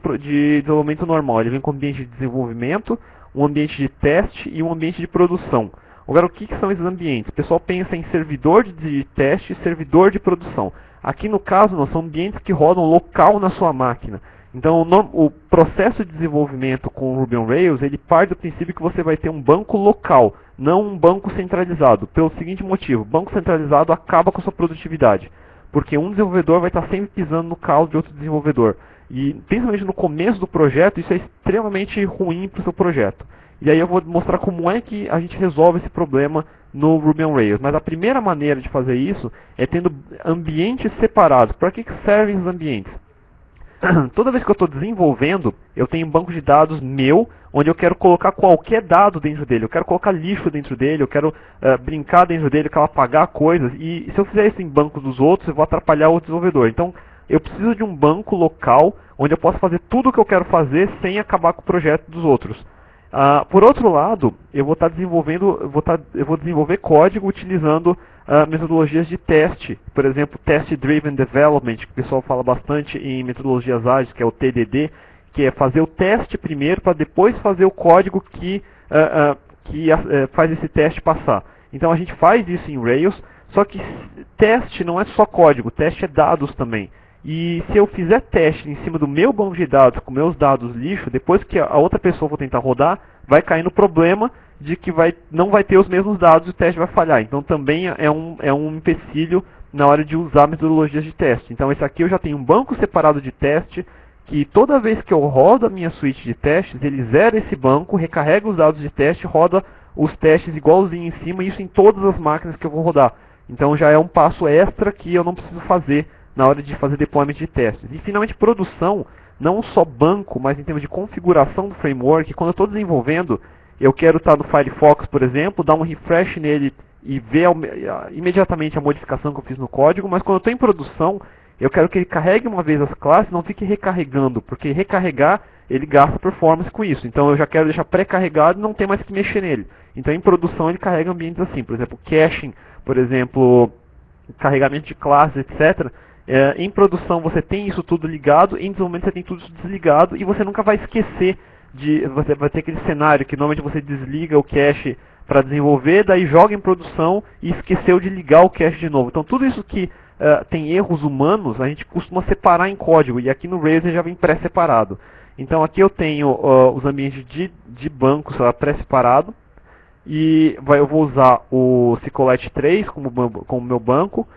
desenvolvimento normal. Ele vem com um ambiente de desenvolvimento, um ambiente de teste e um ambiente de produção. Agora, o que são esses ambientes? O pessoal pensa em servidor de teste e servidor de produção. Aqui no caso, não, são ambientes que rodam local na sua máquina. Então, o processo de desenvolvimento com o Ruby on Rails, ele parte do princípio que você vai ter um banco local, não um banco centralizado. Pelo seguinte motivo, banco centralizado acaba com a sua produtividade. Porque um desenvolvedor vai estar sempre pisando no calo de outro desenvolvedor. E, principalmente no começo do projeto, isso é extremamente ruim para o seu projeto. E aí eu vou mostrar como é que a gente resolve esse problema no Ruby on Rails. Mas a primeira maneira de fazer isso é tendo ambientes separados. Para que servem os ambientes? Toda vez que eu estou desenvolvendo, eu tenho um banco de dados meu, onde eu quero colocar qualquer dado dentro dele. Eu quero colocar lixo dentro dele, eu quero brincar dentro dele, eu quero apagar coisas. E se eu fizer isso em bancos dos outros, eu vou atrapalhar o desenvolvedor. Então, eu preciso de um banco local, onde eu posso fazer tudo o que eu quero fazer, sem acabar com o projeto dos outros. Por outro lado, eu vou desenvolver código utilizando metodologias de teste, por exemplo, Test Driven Development, que o pessoal fala bastante em metodologias ágeis, que é o TDD, que é fazer o teste primeiro para depois fazer o código que faz esse teste passar. Então a gente faz isso em Rails, só que teste não é só código, teste é dados também. E se eu fizer teste em cima do meu banco de dados, com meus dados lixo, depois que a outra pessoa for tentar rodar, vai cair no problema de que não vai ter os mesmos dados e o teste vai falhar. Então também é um empecilho na hora de usar metodologias de teste. Então esse aqui eu já tenho um banco separado de teste, que toda vez que eu rodo a minha suíte de testes, ele zera esse banco, recarrega os dados de teste, roda os testes igualzinho em cima, e isso em todas as máquinas que eu vou rodar. Então já é um passo extra que eu não preciso fazer na hora de fazer deployment de testes. E finalmente produção, não só banco, mas em termos de configuração do framework. Quando eu estou desenvolvendo, eu quero estar no Firefox, por exemplo, dar um refresh nele e ver imediatamente a modificação que eu fiz no código, mas quando eu estou em produção, eu quero que ele carregue uma vez as classes, não fique recarregando, porque recarregar, ele gasta performance com isso. Então eu já quero deixar pré-carregado e não ter mais que mexer nele. Então em produção ele carrega ambientes assim, por exemplo, caching, por exemplo, carregamento de classes, etc. Em produção você tem isso tudo ligado, em desenvolvimento você tem tudo isso desligado, e você nunca vai esquecer você vai ter aquele cenário que normalmente você desliga o cache para desenvolver, daí joga em produção e esqueceu de ligar o cache de novo. Então tudo isso que tem erros humanos, a gente costuma separar em código, e aqui no Rails ele já vem pré-separado. Então aqui eu tenho os ambientes de bancos pré-separado, e eu vou usar o SQLite 3 como meu banco,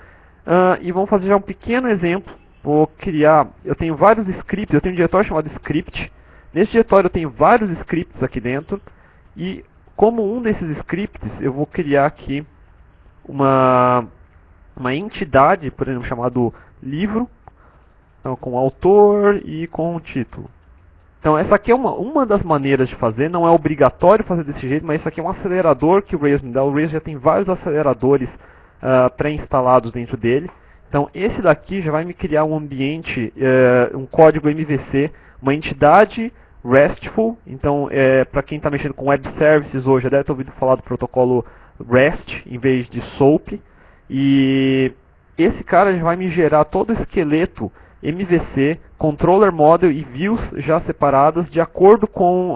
e vamos fazer já um pequeno exemplo. Vou criar, eu tenho vários scripts, eu tenho um diretório chamado script. Nesse diretório eu tenho vários scripts aqui dentro, e como um desses scripts eu vou criar aqui uma entidade, por exemplo, chamado livro, então, com autor e com o título. Então essa aqui é uma das maneiras de fazer, não é obrigatório fazer desse jeito, mas isso aqui é um acelerador que o Rails me dá. O Rails já tem vários aceleradores pré-instalados dentro dele. Então esse daqui já vai me criar um ambiente, um código MVC, uma entidade RESTful. Então para quem está mexendo com web services hoje, já deve ter ouvido falar do protocolo REST em vez de SOAP. E esse cara já vai me gerar todo o esqueleto MVC, controller model e views já separadas de acordo com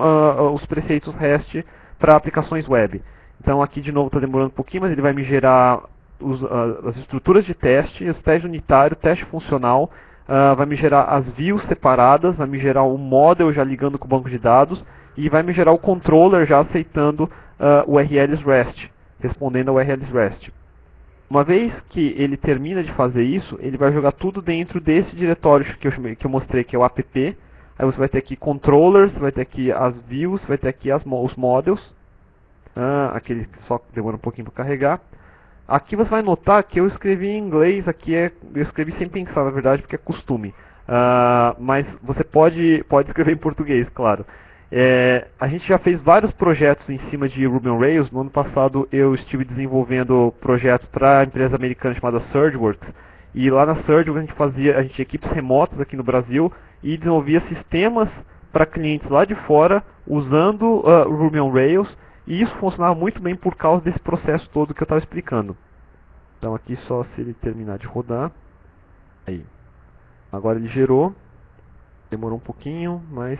os preceitos REST para aplicações web. Então aqui de novo está demorando um pouquinho, mas ele vai me gerar as estruturas de teste, os testes unitários, teste funcional, vai me gerar as views separadas, vai me gerar o model já ligando com o banco de dados, e vai me gerar o controller já aceitando URLs REST, respondendo a URLs REST. Uma vez que ele termina de fazer isso, ele vai jogar tudo dentro desse diretório que eu mostrei, que é o app. Aí você vai ter aqui controllers, vai ter aqui as views, vai ter aqui os models. Aquele que só demora um pouquinho para carregar. Aqui você vai notar que eu escrevi em inglês, eu escrevi sem pensar, na verdade, porque é costume. Mas você pode escrever em português, claro. A gente já fez vários projetos em cima de Ruby on Rails. No ano passado eu estive desenvolvendo projetos para a empresa americana chamada Surgeworks. E lá na Surgeworks a gente tinha equipes remotas aqui no Brasil e desenvolvia sistemas para clientes lá de fora usando Ruby on Rails. E isso funcionava muito bem por causa desse processo todo que eu estava explicando. Então aqui só se ele terminar de rodar. Aí. Agora ele gerou. Demorou um pouquinho, mas...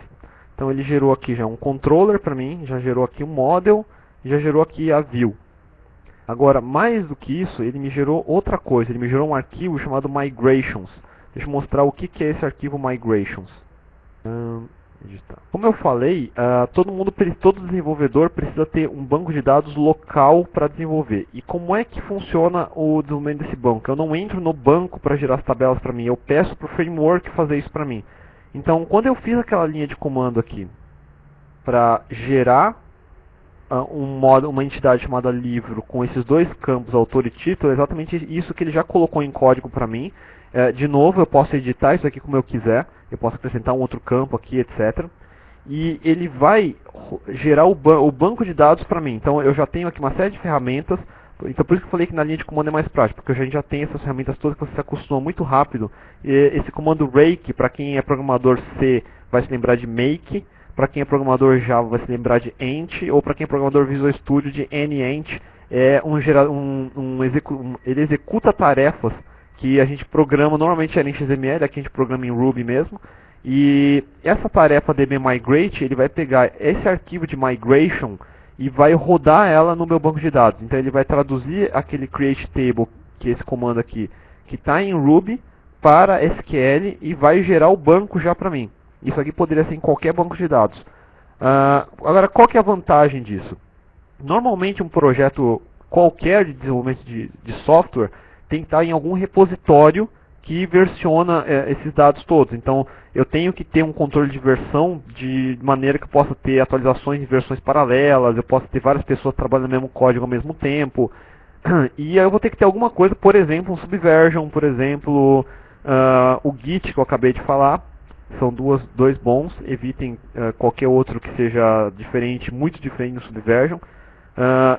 Então ele gerou aqui já um controller para mim, já gerou aqui um model, já gerou aqui a view. Agora, mais do que isso, ele me gerou outra coisa. Ele me gerou um arquivo chamado migrations. Deixa eu mostrar o que é esse arquivo migrations. Como eu falei, todo desenvolvedor precisa ter um banco de dados local para desenvolver. E como é que funciona o desenvolvimento desse banco? Eu não entro no banco para gerar as tabelas para mim, eu peço para o framework fazer isso para mim. Então, quando eu fiz aquela linha de comando aqui para gerar uma entidade chamada livro com esses dois campos, autor e título, é exatamente isso que ele já colocou em código para mim. De novo, eu posso editar isso aqui como eu quiser, eu posso acrescentar um outro campo aqui, etc. E ele vai gerar o banco de dados para mim. Então, eu já tenho aqui uma série de ferramentas. Então, por isso que eu falei que na linha de comando é mais prático, porque a gente já tem essas ferramentas todas que você se acostuma muito rápido. Esse comando rake, para quem é programador C, vai se lembrar de make. Para quem é programador Java, vai se lembrar de ent. Ou para quem é programador Visual Studio, de nent. Ele executa tarefas que a gente programa, normalmente é em XML, aqui a gente programa em Ruby mesmo. E essa tarefa dbmigrate, ele vai pegar esse arquivo de migration e vai rodar ela no meu banco de dados. Então ele vai traduzir aquele create table, que é esse comando aqui, que está em Ruby, para SQL e vai gerar o banco já para mim. Isso aqui poderia ser em qualquer banco de dados. Agora, qual que é a vantagem disso? Normalmente um projeto qualquer de desenvolvimento de software tem que estar em algum repositório que versiona esses dados todos. Então, eu tenho que ter um controle de versão de maneira que eu possa ter atualizações de versões paralelas, eu posso ter várias pessoas trabalhando no mesmo código ao mesmo tempo. E aí eu vou ter que ter alguma coisa, por exemplo, um Subversion, por exemplo, o Git que eu acabei de falar. São dois bons, evitem qualquer outro que seja diferente, muito diferente do Subversion.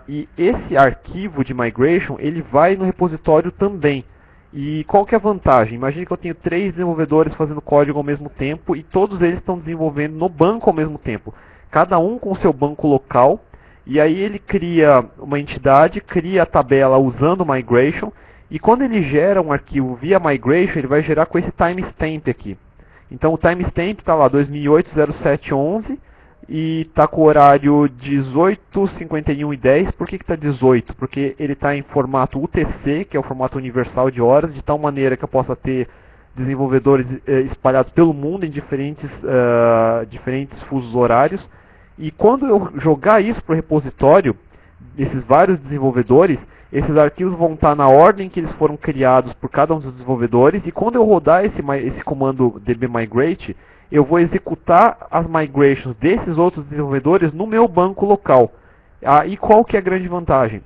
E esse arquivo de migration, ele vai no repositório também. E qual que é a vantagem? Imagine que eu tenho 3 desenvolvedores fazendo código ao mesmo tempo e todos eles estão desenvolvendo no banco ao mesmo tempo. Cada um com o seu banco local. E aí ele cria uma entidade, cria a tabela usando o migration. E quando ele gera um arquivo via migration, ele vai gerar com esse timestamp aqui. Então o timestamp está lá, 2008-07-11. E está com o horário 18:51:10. Por que está 18? Porque ele está em formato UTC, que é o formato universal de horas, de tal maneira que eu possa ter desenvolvedores espalhados pelo mundo em diferentes fusos horários. E quando eu jogar isso para o repositório, esses vários desenvolvedores, esses arquivos vão estar na ordem que eles foram criados por cada um dos desenvolvedores. E quando eu rodar esse comando dbmigrate, eu vou executar as migrations desses outros desenvolvedores no meu banco local. E qual que é a grande vantagem?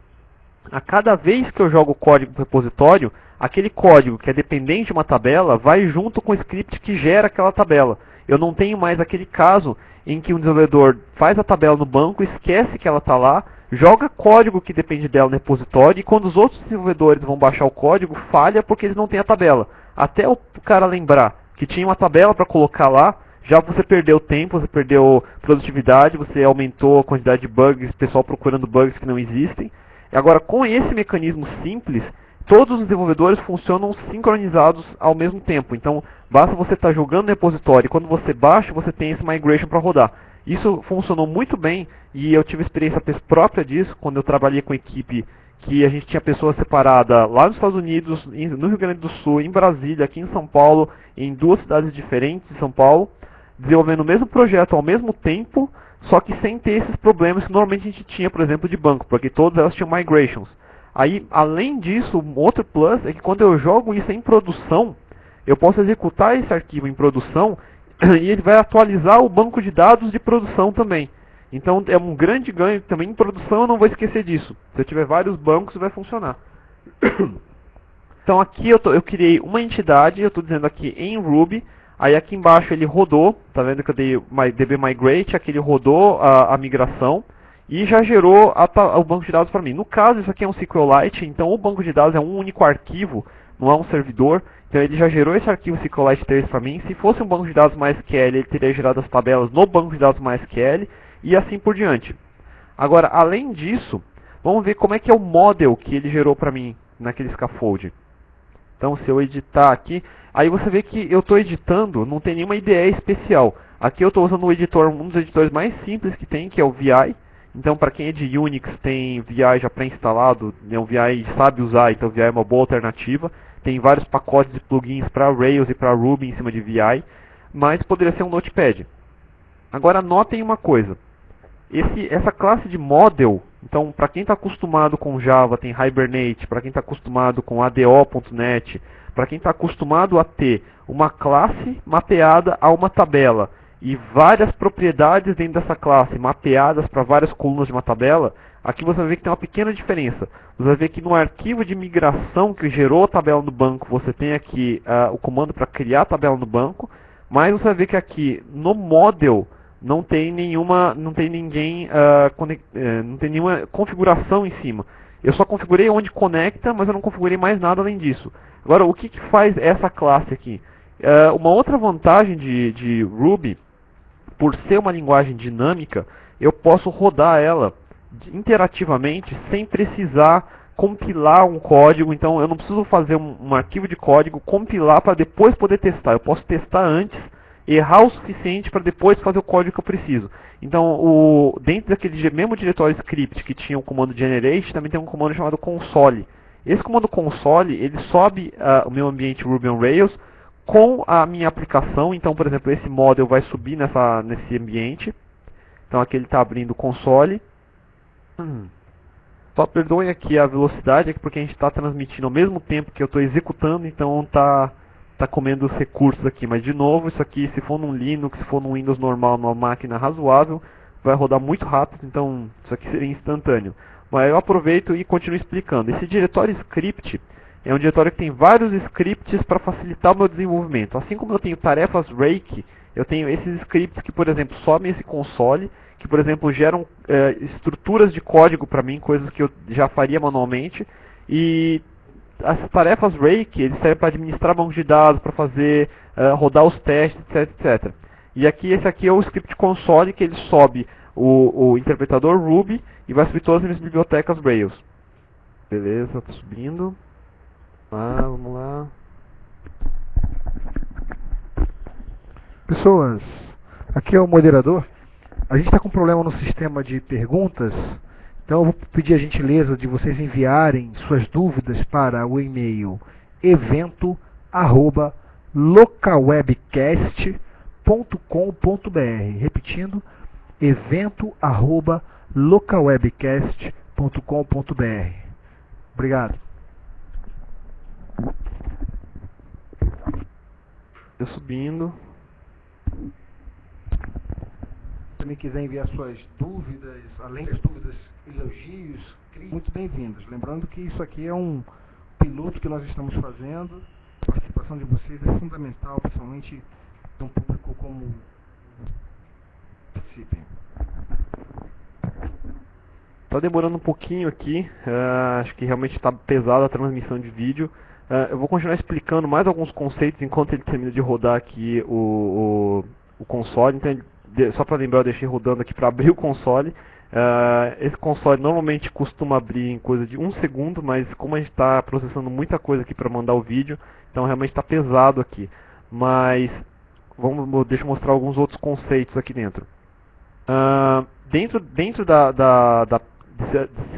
A cada vez que eu jogo o código para o repositório, aquele código que é dependente de uma tabela vai junto com o script que gera aquela tabela. Eu não tenho mais aquele caso em que um desenvolvedor faz a tabela no banco, esquece que ela está lá, joga código que depende dela no repositório e quando os outros desenvolvedores vão baixar o código, falha porque eles não têm a tabela. Até o cara lembrar que tinha uma tabela para colocar lá, já você perdeu tempo, você perdeu produtividade, você aumentou a quantidade de bugs, pessoal procurando bugs que não existem. E agora, com esse mecanismo simples, todos os desenvolvedores funcionam sincronizados ao mesmo tempo. Então, basta você estar jogando no repositório, e quando você baixa, você tem esse migration para rodar. Isso funcionou muito bem, e eu tive experiência própria disso, quando eu trabalhei com equipe que a gente tinha pessoas separadas lá nos Estados Unidos, no Rio Grande do Sul, em Brasília, aqui em São Paulo, em 2 cidades diferentes de São Paulo, desenvolvendo o mesmo projeto ao mesmo tempo, só que sem ter esses problemas que normalmente a gente tinha, por exemplo, de banco, porque todas elas tinham migrations. Aí, além disso, um outro plus é que quando eu jogo isso em produção, eu posso executar esse arquivo em produção e ele vai atualizar o banco de dados de produção também. Então é um grande ganho também em produção, eu não vou esquecer disso. Se eu tiver vários bancos, vai funcionar. Então aqui eu criei uma entidade, eu estou dizendo aqui em Ruby, aí aqui embaixo ele rodou, tá vendo que eu dei DB Migrate, aqui ele rodou a migração e já gerou o banco de dados para mim. No caso, isso aqui é um SQLite, então o banco de dados é um único arquivo, não é um servidor, então ele já gerou esse arquivo SQLite 3 para mim. Se fosse um banco de dados MySQL, ele teria gerado as tabelas no banco de dados MySQL e assim por diante. Agora, além disso, vamos ver como é que é o model que ele gerou para mim naquele scaffold. Então, se eu editar aqui, aí você vê que eu estou editando, não tem nenhuma IDE especial. Aqui eu estou usando o editor, um dos editores mais simples que tem, que é o VI. Então, para quem é de Unix, tem VI já pré-instalado, né, o VI sabe usar, então o VI é uma boa alternativa. Tem vários pacotes de plugins para Rails e para Ruby em cima de VI, mas poderia ser um Notepad. Agora, notem uma coisa. Essa classe de model, então para quem está acostumado com Java tem Hibernate, para quem está acostumado com ADO.NET, para quem está acostumado a ter uma classe mapeada a uma tabela e várias propriedades dentro dessa classe mapeadas para várias colunas de uma tabela, aqui você vai ver que tem uma pequena diferença. Você vai ver que no arquivo de migração que gerou a tabela no banco, você tem aqui o comando para criar a tabela no banco, mas você vai ver que aqui no model não tem nenhuma configuração em cima. Eu só configurei onde conecta, mas eu não configurei mais nada além disso. Agora, o que faz essa classe aqui? Uma outra vantagem de Ruby, por ser uma linguagem dinâmica, eu posso rodar ela interativamente sem precisar compilar um código. Então eu não preciso fazer um arquivo de código, compilar para depois poder testar. Eu posso testar antes, errar o suficiente para depois fazer o código que eu preciso. Então, dentro daquele mesmo diretório script que tinha o comando generate, também tem um comando chamado console. Esse comando console, ele sobe o meu ambiente Ruby on Rails com a minha aplicação. Então, por exemplo, esse model vai subir nesse ambiente. Então aqui ele está abrindo o console. Só perdoem aqui a velocidade, porque a gente está transmitindo ao mesmo tempo que eu estou executando, então está comendo os recursos aqui. Mas de novo, isso aqui, se for num Linux, se for num Windows normal, numa máquina razoável, vai rodar muito rápido, então isso aqui seria instantâneo. Mas eu aproveito e continuo explicando. Esse diretório script é um diretório que tem vários scripts para facilitar o meu desenvolvimento. Assim como eu tenho tarefas rake, eu tenho esses scripts que, por exemplo, sobem esse console, que, por exemplo, geram estruturas de código para mim, coisas que eu já faria manualmente. E as tarefas rake, eles servem para administrar bancos de dados, para fazer, rodar os testes, etc. E aqui, esse aqui é o script console, que ele sobe o interpretador Ruby e vai subir todas as minhas bibliotecas Rails. Beleza, está subindo. Vamos lá. Pessoas, aqui é o moderador. A gente está com um problema no sistema de perguntas, então eu vou pedir a gentileza de vocês enviarem suas dúvidas para o e-mail evento@localwebcast.com.br. Repetindo, evento@localwebcast.com.br. Obrigado. Eu subindo. Se também quiser enviar suas dúvidas, além das dúvidas, elogios, muito bem-vindos. Lembrando que isso aqui é um piloto que nós estamos fazendo. A participação de vocês é fundamental, principalmente de um público como participem. Está demorando um pouquinho aqui, acho que realmente está pesada a transmissão de vídeo. Eu vou continuar explicando mais alguns conceitos enquanto ele termina de rodar aqui o console. Então, só para lembrar, eu deixei rodando aqui para abrir o console. Esse console normalmente costuma abrir em coisa de 1 segundo, mas como a gente está processando muita coisa aqui para mandar o vídeo, então realmente está pesado aqui. Mas deixa eu mostrar alguns outros conceitos aqui dentro. Dentro desse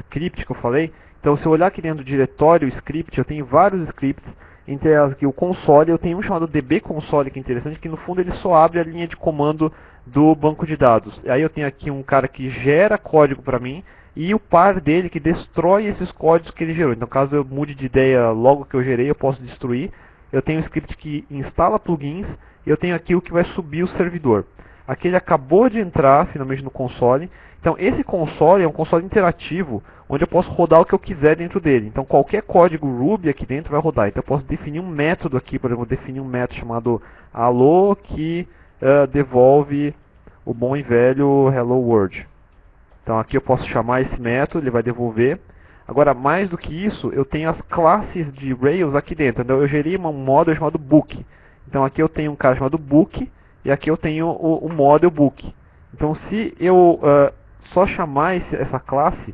script que eu falei, então se eu olhar aqui dentro do diretório script, eu tenho vários scripts. entre elas aqui o console. Eu tenho um chamado DB console que é interessante, que no fundo ele só abre a linha de comando do banco de dados. Aí eu tenho aqui um cara que gera código para mim e o par dele que destrói esses códigos que ele gerou. Então caso eu mude de ideia logo que eu gerei, eu posso destruir. Eu tenho um script que instala plugins e eu tenho aqui o que vai subir o servidor. Aqui ele acabou de entrar finalmente no console. Então esse console é um console interativo, onde eu posso rodar o que eu quiser dentro dele. Então qualquer código Ruby aqui dentro vai rodar. Então eu posso definir um método aqui, por exemplo, definir um método chamado allo que devolve o bom e velho hello world. Então aqui eu posso chamar esse método, ele vai devolver. Agora, mais do que isso, eu tenho as classes de Rails aqui dentro. Então eu gerei um model chamado book. Então aqui eu tenho um cara chamado book e aqui eu tenho o model book. Então se eu só chamar essa classe,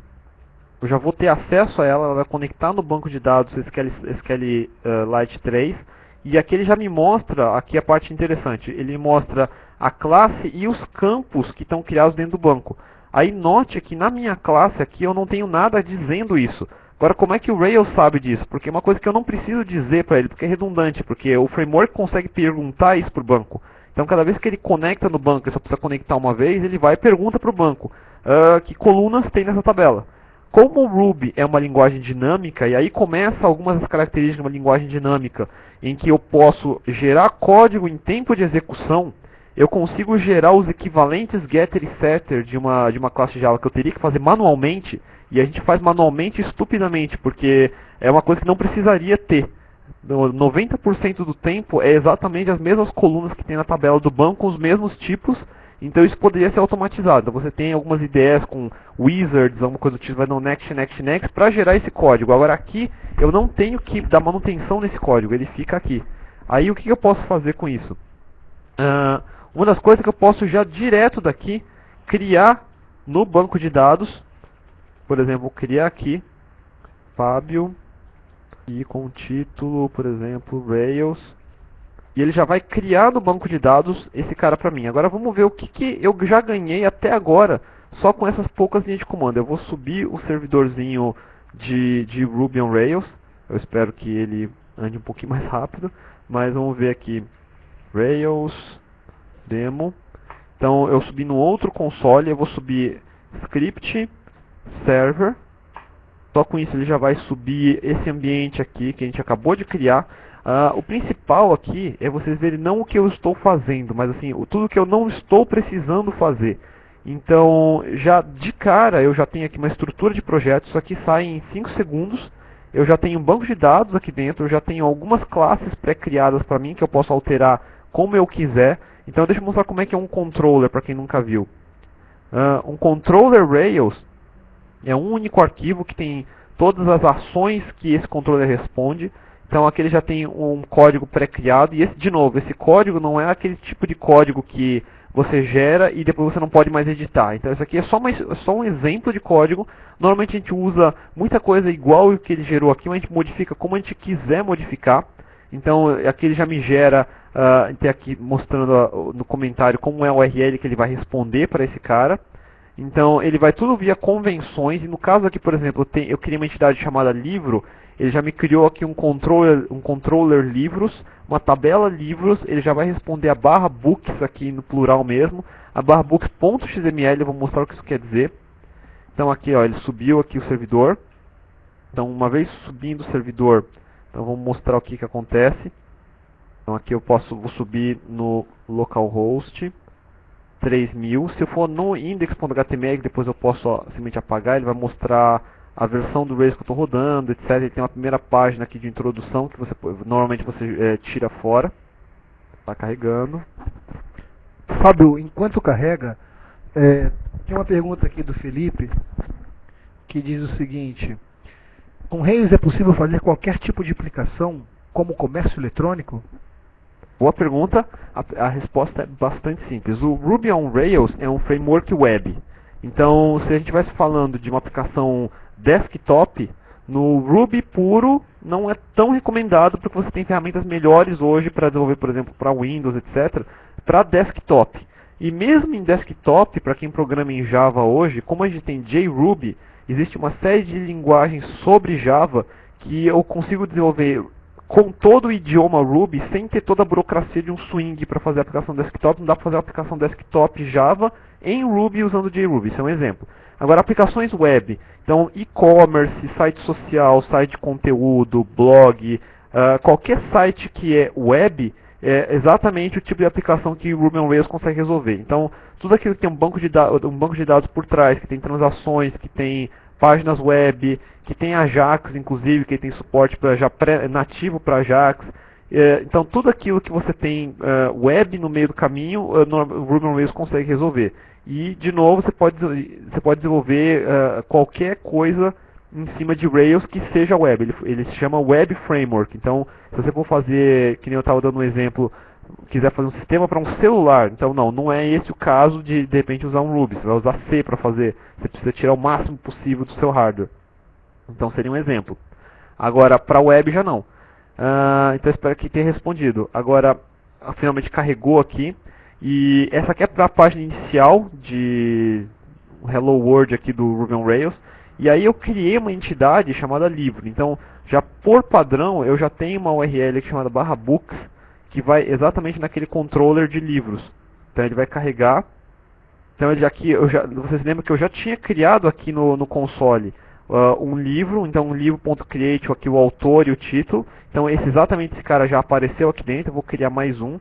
eu já vou ter acesso a ela, ela vai conectar no banco de dados SQLite 3, e aqui ele já me mostra, aqui a parte interessante, ele mostra a classe e os campos que estão criados dentro do banco. Aí note que na minha classe aqui eu não tenho nada dizendo isso. Agora como é que o Rails sabe disso? Porque é uma coisa que eu não preciso dizer para ele, porque é redundante, porque o framework consegue perguntar isso para o banco. Então cada vez que ele conecta no banco, ele só precisa conectar uma vez, ele vai e pergunta para o banco que colunas tem nessa tabela. Como o Ruby é uma linguagem dinâmica, e aí começa algumas das características de uma linguagem dinâmica, em que eu posso gerar código em tempo de execução, eu consigo gerar os equivalentes getter e setter de uma classe Java que eu teria que fazer manualmente, e a gente faz manualmente estupidamente, porque é uma coisa que não precisaria ter. 90% do tempo é exatamente as mesmas colunas que tem na tabela do banco, com os mesmos tipos, então isso poderia ser automatizado. Você tem algumas ideias com wizards, alguma coisa do tipo, vai no next, para gerar esse código. Agora aqui, eu não tenho que dar manutenção nesse código, ele fica aqui. Aí o que eu posso fazer com isso? Uma das coisas que eu posso já direto daqui, criar no banco de dados, por exemplo, criar aqui, Fábio, e com o título, por exemplo, Rails, e ele já vai criar no banco de dados esse cara para mim. Agora vamos ver o que eu já ganhei até agora, só com essas poucas linhas de comando. Eu vou subir o servidorzinho de Ruby on Rails, eu espero que ele ande um pouquinho mais rápido, mas vamos ver aqui, Rails, demo. Então eu subi no outro console, eu vou subir script, server. Só com isso ele já vai subir esse ambiente aqui que a gente acabou de criar. O principal aqui é vocês verem não o que eu estou fazendo, mas assim, tudo que eu não estou precisando fazer. Então, já de cara, eu já tenho aqui uma estrutura de projeto, isso aqui sai em 5 segundos. Eu já tenho um banco de dados aqui dentro, eu já tenho algumas classes pré-criadas para mim, que eu posso alterar como eu quiser. Então, deixa eu mostrar como é que é um controller, para quem nunca viu. Um controller Rails é um único arquivo que tem todas as ações que esse controller responde. Então aqui ele já tem um código pré-criado. E esse, de novo, esse código não é aquele tipo de código que você gera e depois você não pode mais editar. Então isso aqui é só um exemplo de código. Normalmente a gente usa muita coisa igual o que ele gerou aqui, mas a gente modifica como a gente quiser modificar. Então aqui ele já me gera, tem aqui mostrando no comentário como é o URL que ele vai responder para esse cara. Então ele vai tudo via convenções, e no caso aqui, por exemplo, eu criei uma entidade chamada livro, ele já me criou aqui um controller livros, uma tabela livros, ele já vai responder a barra books aqui no plural mesmo, a barra books.xml, eu vou mostrar o que isso quer dizer. Então aqui, ó, ele subiu aqui o servidor. Então uma vez subindo o servidor, então vamos mostrar o que acontece. Então aqui vou subir no localhost 3000, se eu for no index.html, depois eu posso simplesmente apagar, ele vai mostrar a versão do Rails que eu estou rodando, etc. Ele tem uma primeira página aqui de introdução que normalmente você tira fora. Está carregando. Fábio, enquanto carrega, tem uma pergunta aqui do Felipe que diz o seguinte: com Rails é possível fazer qualquer tipo de aplicação como comércio eletrônico? Boa pergunta, a resposta é bastante simples. O Ruby on Rails é um framework web. Então, se a gente estivesse falando de uma aplicação desktop, no Ruby puro não é tão recomendado, porque você tem ferramentas melhores hoje para desenvolver, por exemplo, para Windows, etc., para desktop. E mesmo em desktop, para quem programa em Java hoje, como a gente tem JRuby, existe uma série de linguagens sobre Java que eu consigo desenvolver com todo o idioma Ruby, sem ter toda a burocracia de um swing para fazer a aplicação desktop. Não dá para fazer a aplicação desktop Java em Ruby usando JRuby, isso é um exemplo. Agora, aplicações web, então e-commerce, site social, site de conteúdo, blog, qualquer site que é web, é exatamente o tipo de aplicação que o Ruby on Rails consegue resolver. Então, tudo aquilo que tem um banco de dados por trás, que tem transações, que tem páginas web, que tem Ajax, inclusive, que tem suporte já nativo para Ajax. Então, tudo aquilo que você tem web no meio do caminho, o Ruby on Rails consegue resolver. E, de novo, você pode desenvolver qualquer coisa em cima de Rails que seja web. Ele se chama Web Framework. Então, se você for fazer, que nem eu estava dando um exemplo, quiser fazer um sistema para um celular, então não é esse o caso de repente usar um Ruby. Você vai usar C para fazer. Você precisa tirar o máximo possível do seu hardware. Então, seria um exemplo. Agora, para web já não. Então, espero que tenha respondido. Agora, finalmente carregou aqui. E essa aqui é para a página inicial de Hello World aqui do Ruby on Rails. E aí eu criei uma entidade chamada livro. Então, já por padrão, eu já tenho uma URL aqui chamada /books, que vai exatamente naquele controller de livros. Então ele vai carregar. Então ele aqui, vocês lembram que eu já tinha criado aqui no console um livro. Então um livro.create, aqui o autor e o título. Então exatamente esse cara já apareceu aqui dentro. Eu vou criar mais um.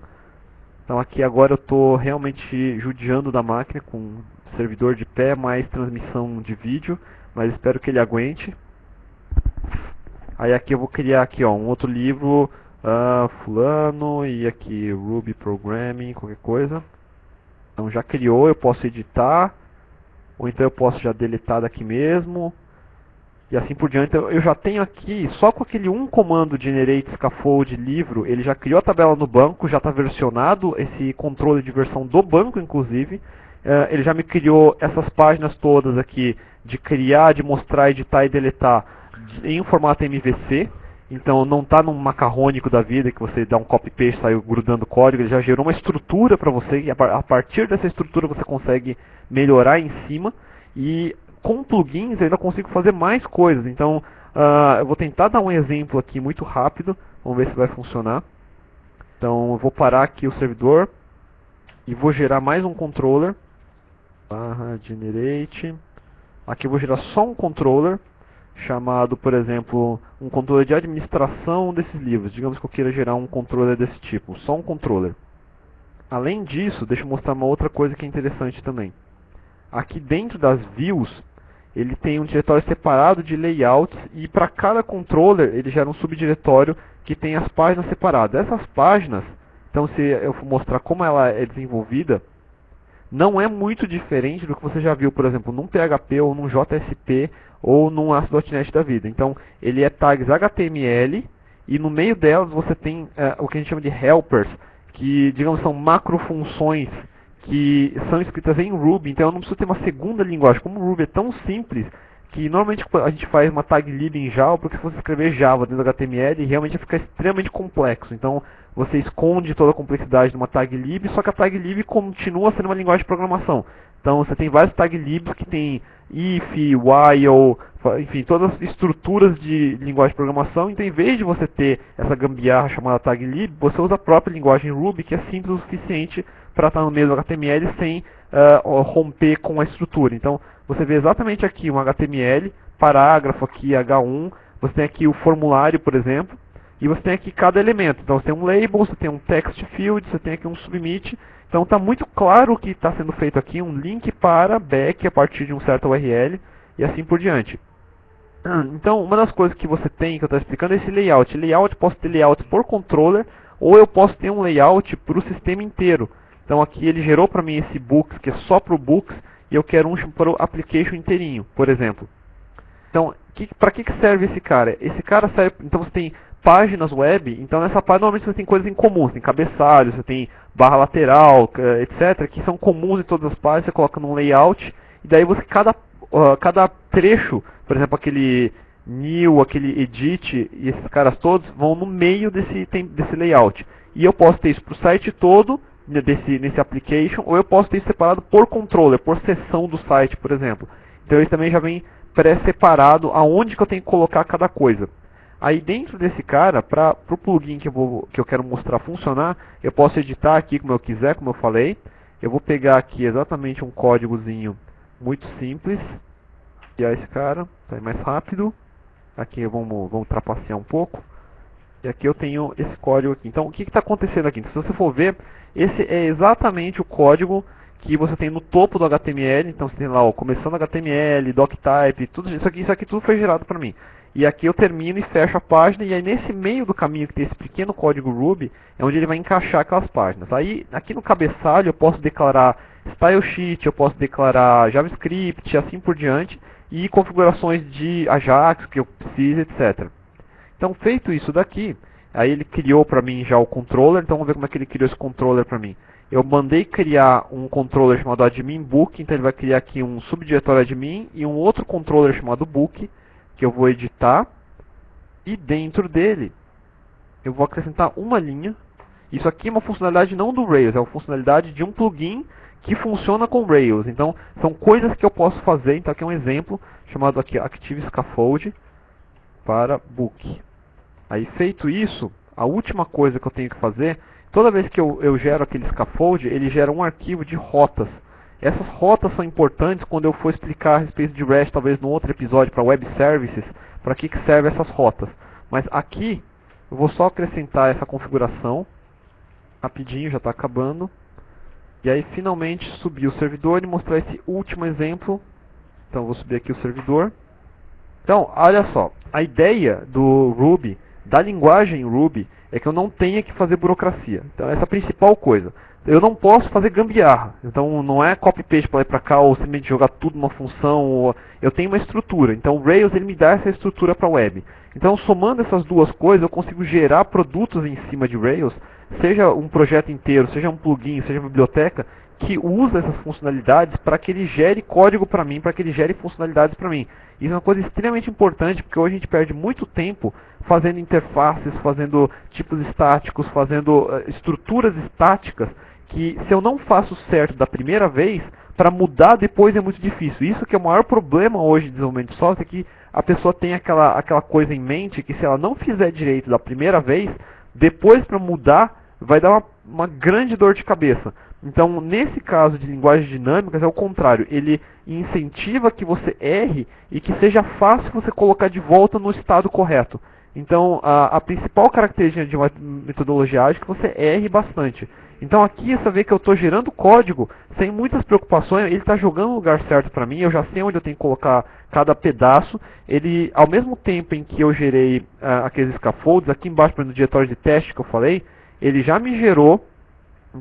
Então aqui agora eu estou realmente judiando da máquina com servidor de pé, mais transmissão de vídeo, mas espero que ele aguente. Aí aqui eu vou criar aqui um outro livro, fulano, e aqui Ruby Programming, qualquer coisa. Então já criou, eu posso editar, ou então eu posso já deletar daqui mesmo, e assim por diante. Eu já tenho aqui, só com aquele comando generate scaffold livro, ele já criou a tabela no banco, já está versionado esse controle de versão do banco, inclusive. Ele já me criou essas páginas todas aqui, de criar, de mostrar, editar e deletar, em um formato MVC. Então não está num macarrônico da vida, que você dá um copy-paste e sai grudando código. Ele já gerou uma estrutura para você, e a partir dessa estrutura você consegue melhorar em cima. E com plugins eu ainda consigo fazer mais coisas. Então eu vou tentar dar um exemplo aqui muito rápido. Vamos ver se vai funcionar. Então eu vou parar aqui o servidor e vou gerar mais um controller. /generate. Aqui eu vou gerar só um controller, chamado, por exemplo, um controller de administração desses livros. Digamos que eu queira gerar um controller desse tipo, só um controller. Além disso, deixa eu mostrar uma outra coisa que é interessante também. Aqui dentro das views, ele tem um diretório separado de layouts, e para cada controller ele gera um subdiretório que tem as páginas separadas. Essas páginas, então se eu for mostrar como ela é desenvolvida, não é muito diferente do que você já viu, por exemplo, num PHP ou num JSP ou num ASP.NET da vida. Então, ele é tags HTML, e no meio delas você tem o que a gente chama de helpers, que, digamos, são macrofunções que são escritas em Ruby. Então eu não preciso ter uma segunda linguagem. Como o Ruby é tão simples, que normalmente a gente faz uma tag lib em Java, porque se você escrever Java dentro do HTML, realmente vai ficar extremamente complexo. Então você esconde toda a complexidade de uma tag lib, só que a tag lib continua sendo uma linguagem de programação. Então você tem vários tag libs que tem if, while, enfim, todas as estruturas de linguagem de programação. Então, em vez de você ter essa gambiarra chamada tag lib, você usa a própria linguagem Ruby, que é simples o suficiente para estar no meio do HTML sem romper com a estrutura. Então, você vê exatamente aqui um HTML, parágrafo aqui H1, você tem aqui o formulário, por exemplo, e você tem aqui cada elemento. Então, você tem um label, você tem um text field, você tem aqui um submit. Então, está muito claro o que está sendo feito aqui, um link para back a partir de um certo URL, e assim por diante. Então, uma das coisas que você tem, que eu estou explicando, é esse layout. Layout, posso ter layout por controller, ou eu posso ter um layout para o sistema inteiro. Então aqui ele gerou para mim esse Books, que é só para o Books, e eu quero um para o application inteirinho, por exemplo. Então, para que serve esse cara? Esse cara serve, então você tem páginas web, então nessa página normalmente você tem coisas em comum, você tem cabeçalho, você tem barra lateral, etc., que são comuns em todas as páginas, você coloca num layout, e daí você, cada trecho, por exemplo, aquele new, aquele edit, e esses caras todos vão no meio desse layout. E eu posso ter isso para o site todo, nesse application, ou eu posso ter isso separado por controller, por seção do site, por exemplo. Então ele também já vem pré-separado aonde que eu tenho que colocar cada coisa. Aí dentro desse cara, para o plugin que eu quero mostrar funcionar, eu posso editar aqui como eu quiser, como eu falei. Eu vou pegar aqui exatamente um códigozinho muito simples, criar esse cara, sai mais rápido. Aqui vamos trapacear um pouco. E aqui eu tenho esse código aqui. Então o que está acontecendo aqui? Então, se você for ver, esse é exatamente o código que você tem no topo do HTML. Então você tem lá, ó, começando HTML, doctype, tudo isso aqui tudo foi gerado para mim. E aqui eu termino e fecho a página, e aí nesse meio do caminho que tem esse pequeno código Ruby, é onde ele vai encaixar aquelas páginas. Aí aqui no cabeçalho eu posso declarar style sheet, eu posso declarar JavaScript, assim por diante, e configurações de Ajax que eu preciso, etc. Então feito isso daqui, aí ele criou para mim já o controller, então vamos ver como é que ele criou esse controller para mim. Eu mandei criar um controller chamado admin book, então ele vai criar aqui um subdiretório admin e um outro controller chamado book, que eu vou editar, e dentro dele eu vou acrescentar uma linha. Isso aqui é uma funcionalidade não do Rails, é uma funcionalidade de um plugin que funciona com Rails. Então são coisas que eu posso fazer. Então aqui é um exemplo chamado aqui Active Scaffold para book. Aí feito isso, a última coisa que eu tenho que fazer, toda vez que eu gero aquele scaffold, ele gera um arquivo de rotas. Essas rotas são importantes quando eu for explicar a respeito de REST, talvez no outro episódio, para Web Services, para que servem essas rotas. Mas aqui, eu vou só acrescentar essa configuração, rapidinho, já está acabando. E aí, finalmente, subir o servidor e mostrar esse último exemplo. Então, eu vou subir aqui o servidor. Então, olha só, a ideia do Ruby, da linguagem Ruby, é que eu não tenha que fazer burocracia. Então, essa é a principal coisa. Eu não posso fazer gambiarra. Então, não é copy-paste para lá e para cá, ou simplesmente jogar tudo numa função. Eu tenho uma estrutura. Então, o Rails ele me dá essa estrutura para a web. Então, somando essas duas coisas, eu consigo gerar produtos em cima de Rails, seja um projeto inteiro, seja um plugin, seja uma biblioteca, que usa essas funcionalidades para que ele gere código para mim, para que ele gere funcionalidades para mim. Isso é uma coisa extremamente importante, porque hoje a gente perde muito tempo fazendo interfaces, fazendo tipos estáticos, fazendo estruturas estáticas, que se eu não faço certo da primeira vez, para mudar depois é muito difícil. Isso que é o maior problema hoje de desenvolvimento de software, é que a pessoa tem aquela coisa em mente, que se ela não fizer direito da primeira vez, depois para mudar, vai dar uma grande dor de cabeça. Então, nesse caso de linguagens dinâmicas, é o contrário. Ele incentiva que você erre e que seja fácil você colocar de volta no estado correto. Então, a principal característica de uma metodologia ágil é que você erre bastante. Então, aqui você vê que eu estou gerando código sem muitas preocupações. Ele está jogando no lugar certo para mim. Eu já sei onde eu tenho que colocar cada pedaço. Ele, ao mesmo tempo em que eu gerei aqueles scaffolds, aqui embaixo no diretório de teste que eu falei, ele já me gerou.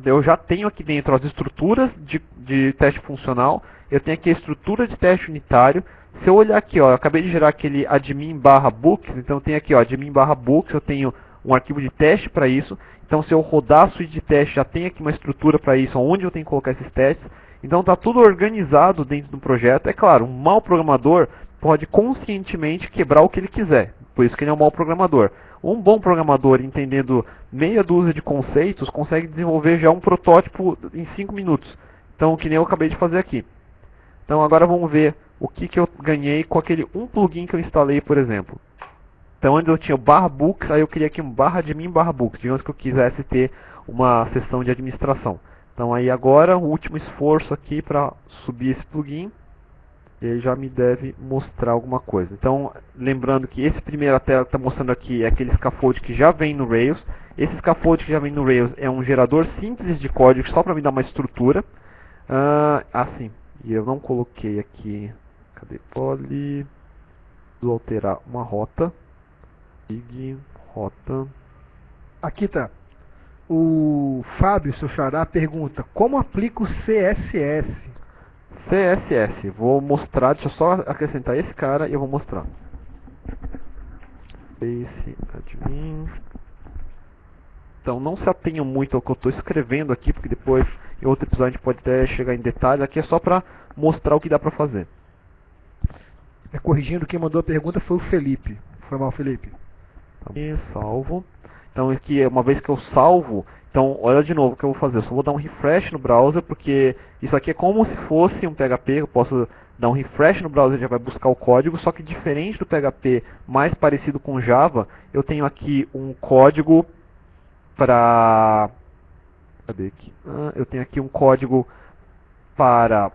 Eu já tenho aqui dentro as estruturas de teste funcional, eu tenho aqui a estrutura de teste unitário. Se eu olhar aqui, ó, eu acabei de gerar aquele admin/books, então eu tenho aqui, ó, admin/books, eu tenho um arquivo de teste para isso. Então se eu rodar a suíte de teste, já tem aqui uma estrutura para isso, onde eu tenho que colocar esses testes. Então está tudo organizado dentro do projeto. É claro, um mau programador pode conscientemente quebrar o que ele quiser, por isso que ele é um mau programador. Um bom programador, entendendo meia dúzia de conceitos, consegue desenvolver já um protótipo em 5 minutos. Então, que nem eu acabei de fazer aqui. Então, agora vamos ver o que eu ganhei com aquele plugin que eu instalei, por exemplo. Então, antes eu tinha o /books, aí eu criei aqui um /admin/books, digamos que eu quisesse ter uma seção de administração. Então, aí agora, o último esforço aqui para subir esse plugin. E ele já me deve mostrar alguma coisa. Então, lembrando que esse primeira tela que está mostrando aqui é aquele scaffold que já vem no Rails. Esse scaffold que já vem no Rails é um gerador simples de código, só para me dar uma estrutura. Sim, e eu não coloquei aqui, cadê poly? Vou alterar uma rota. Big rota. Aqui tá. O Fábio, seu xará, pergunta: como aplica o CSS? CSS, vou mostrar, deixa eu só acrescentar esse cara e eu vou mostrar. Base admin. Então não se atenham muito ao que eu estou escrevendo aqui, porque depois em outro episódio a gente pode até chegar em detalhes. Aqui é só para mostrar o que dá para fazer. Corrigindo, quem mandou a pergunta foi o Felipe. Foi mal, Felipe. E salvo. Então aqui, uma vez que eu salvo, então olha de novo o que eu vou fazer. Eu só vou dar um refresh no browser, porque isso aqui é como se fosse um PHP. Eu posso dá um refresh no browser, já vai buscar o código, só que diferente do PHP, mais parecido com Java, eu tenho aqui um código para... Cadê aqui? Eu tenho aqui um código para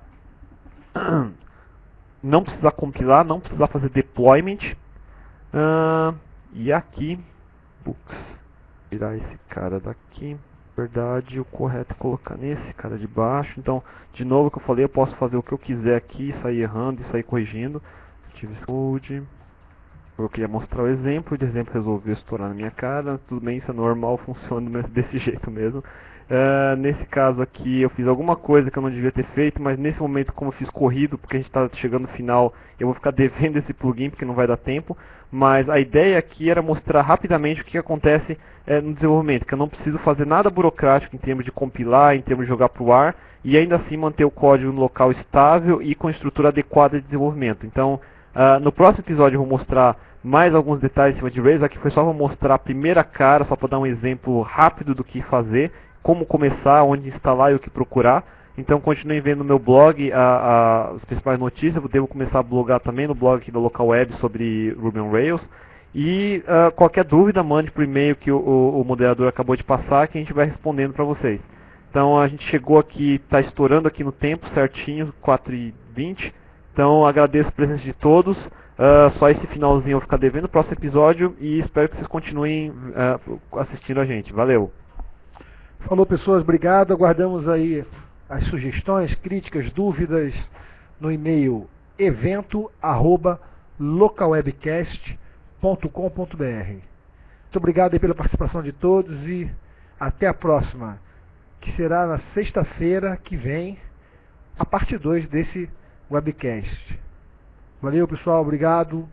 não precisar compilar, não precisar fazer deployment. E aqui, tirar esse cara daqui. Na verdade, o correto é colocar nesse cara de baixo. Então, de novo que eu falei, eu posso fazer o que eu quiser aqui, sair errando e sair corrigindo. Active Code. Eu queria mostrar o exemplo, de exemplo resolveu estourar na minha cara. Tudo bem, isso é normal, funciona desse jeito mesmo. Nesse caso aqui eu fiz alguma coisa que eu não devia ter feito, mas nesse momento, como eu fiz corrido, porque a gente está chegando no final, eu vou ficar devendo esse plugin porque não vai dar tempo. Mas a ideia aqui era mostrar rapidamente o que acontece no desenvolvimento, que eu não preciso fazer nada burocrático em termos de compilar, em termos de jogar para o ar, e ainda assim manter o código no local estável e com estrutura adequada de desenvolvimento. Então, no próximo episódio eu vou mostrar mais alguns detalhes em cima de Rails. Aqui foi só para mostrar a primeira cara, só para dar um exemplo rápido do que fazer, como começar, onde instalar e o que procurar. Então continuem vendo no meu blog as principais notícias. Eu devo começar a blogar também no blog aqui da Local Web sobre Ruby on Rails. E qualquer dúvida, mande por e-mail que o moderador acabou de passar, que a gente vai respondendo para vocês. Então a gente chegou aqui, está estourando aqui no tempo certinho, 4h20. Então agradeço a presença de todos. Só esse finalzinho eu vou ficar devendo o próximo episódio e espero que vocês continuem assistindo a gente. Valeu! Falou, pessoas, obrigado. Aguardamos aí as sugestões, críticas, dúvidas no e-mail evento@localwebcast.com.br. Muito obrigado aí pela participação de todos e até a próxima, que será na sexta-feira que vem, a parte 2 desse webcast. Valeu, pessoal, obrigado.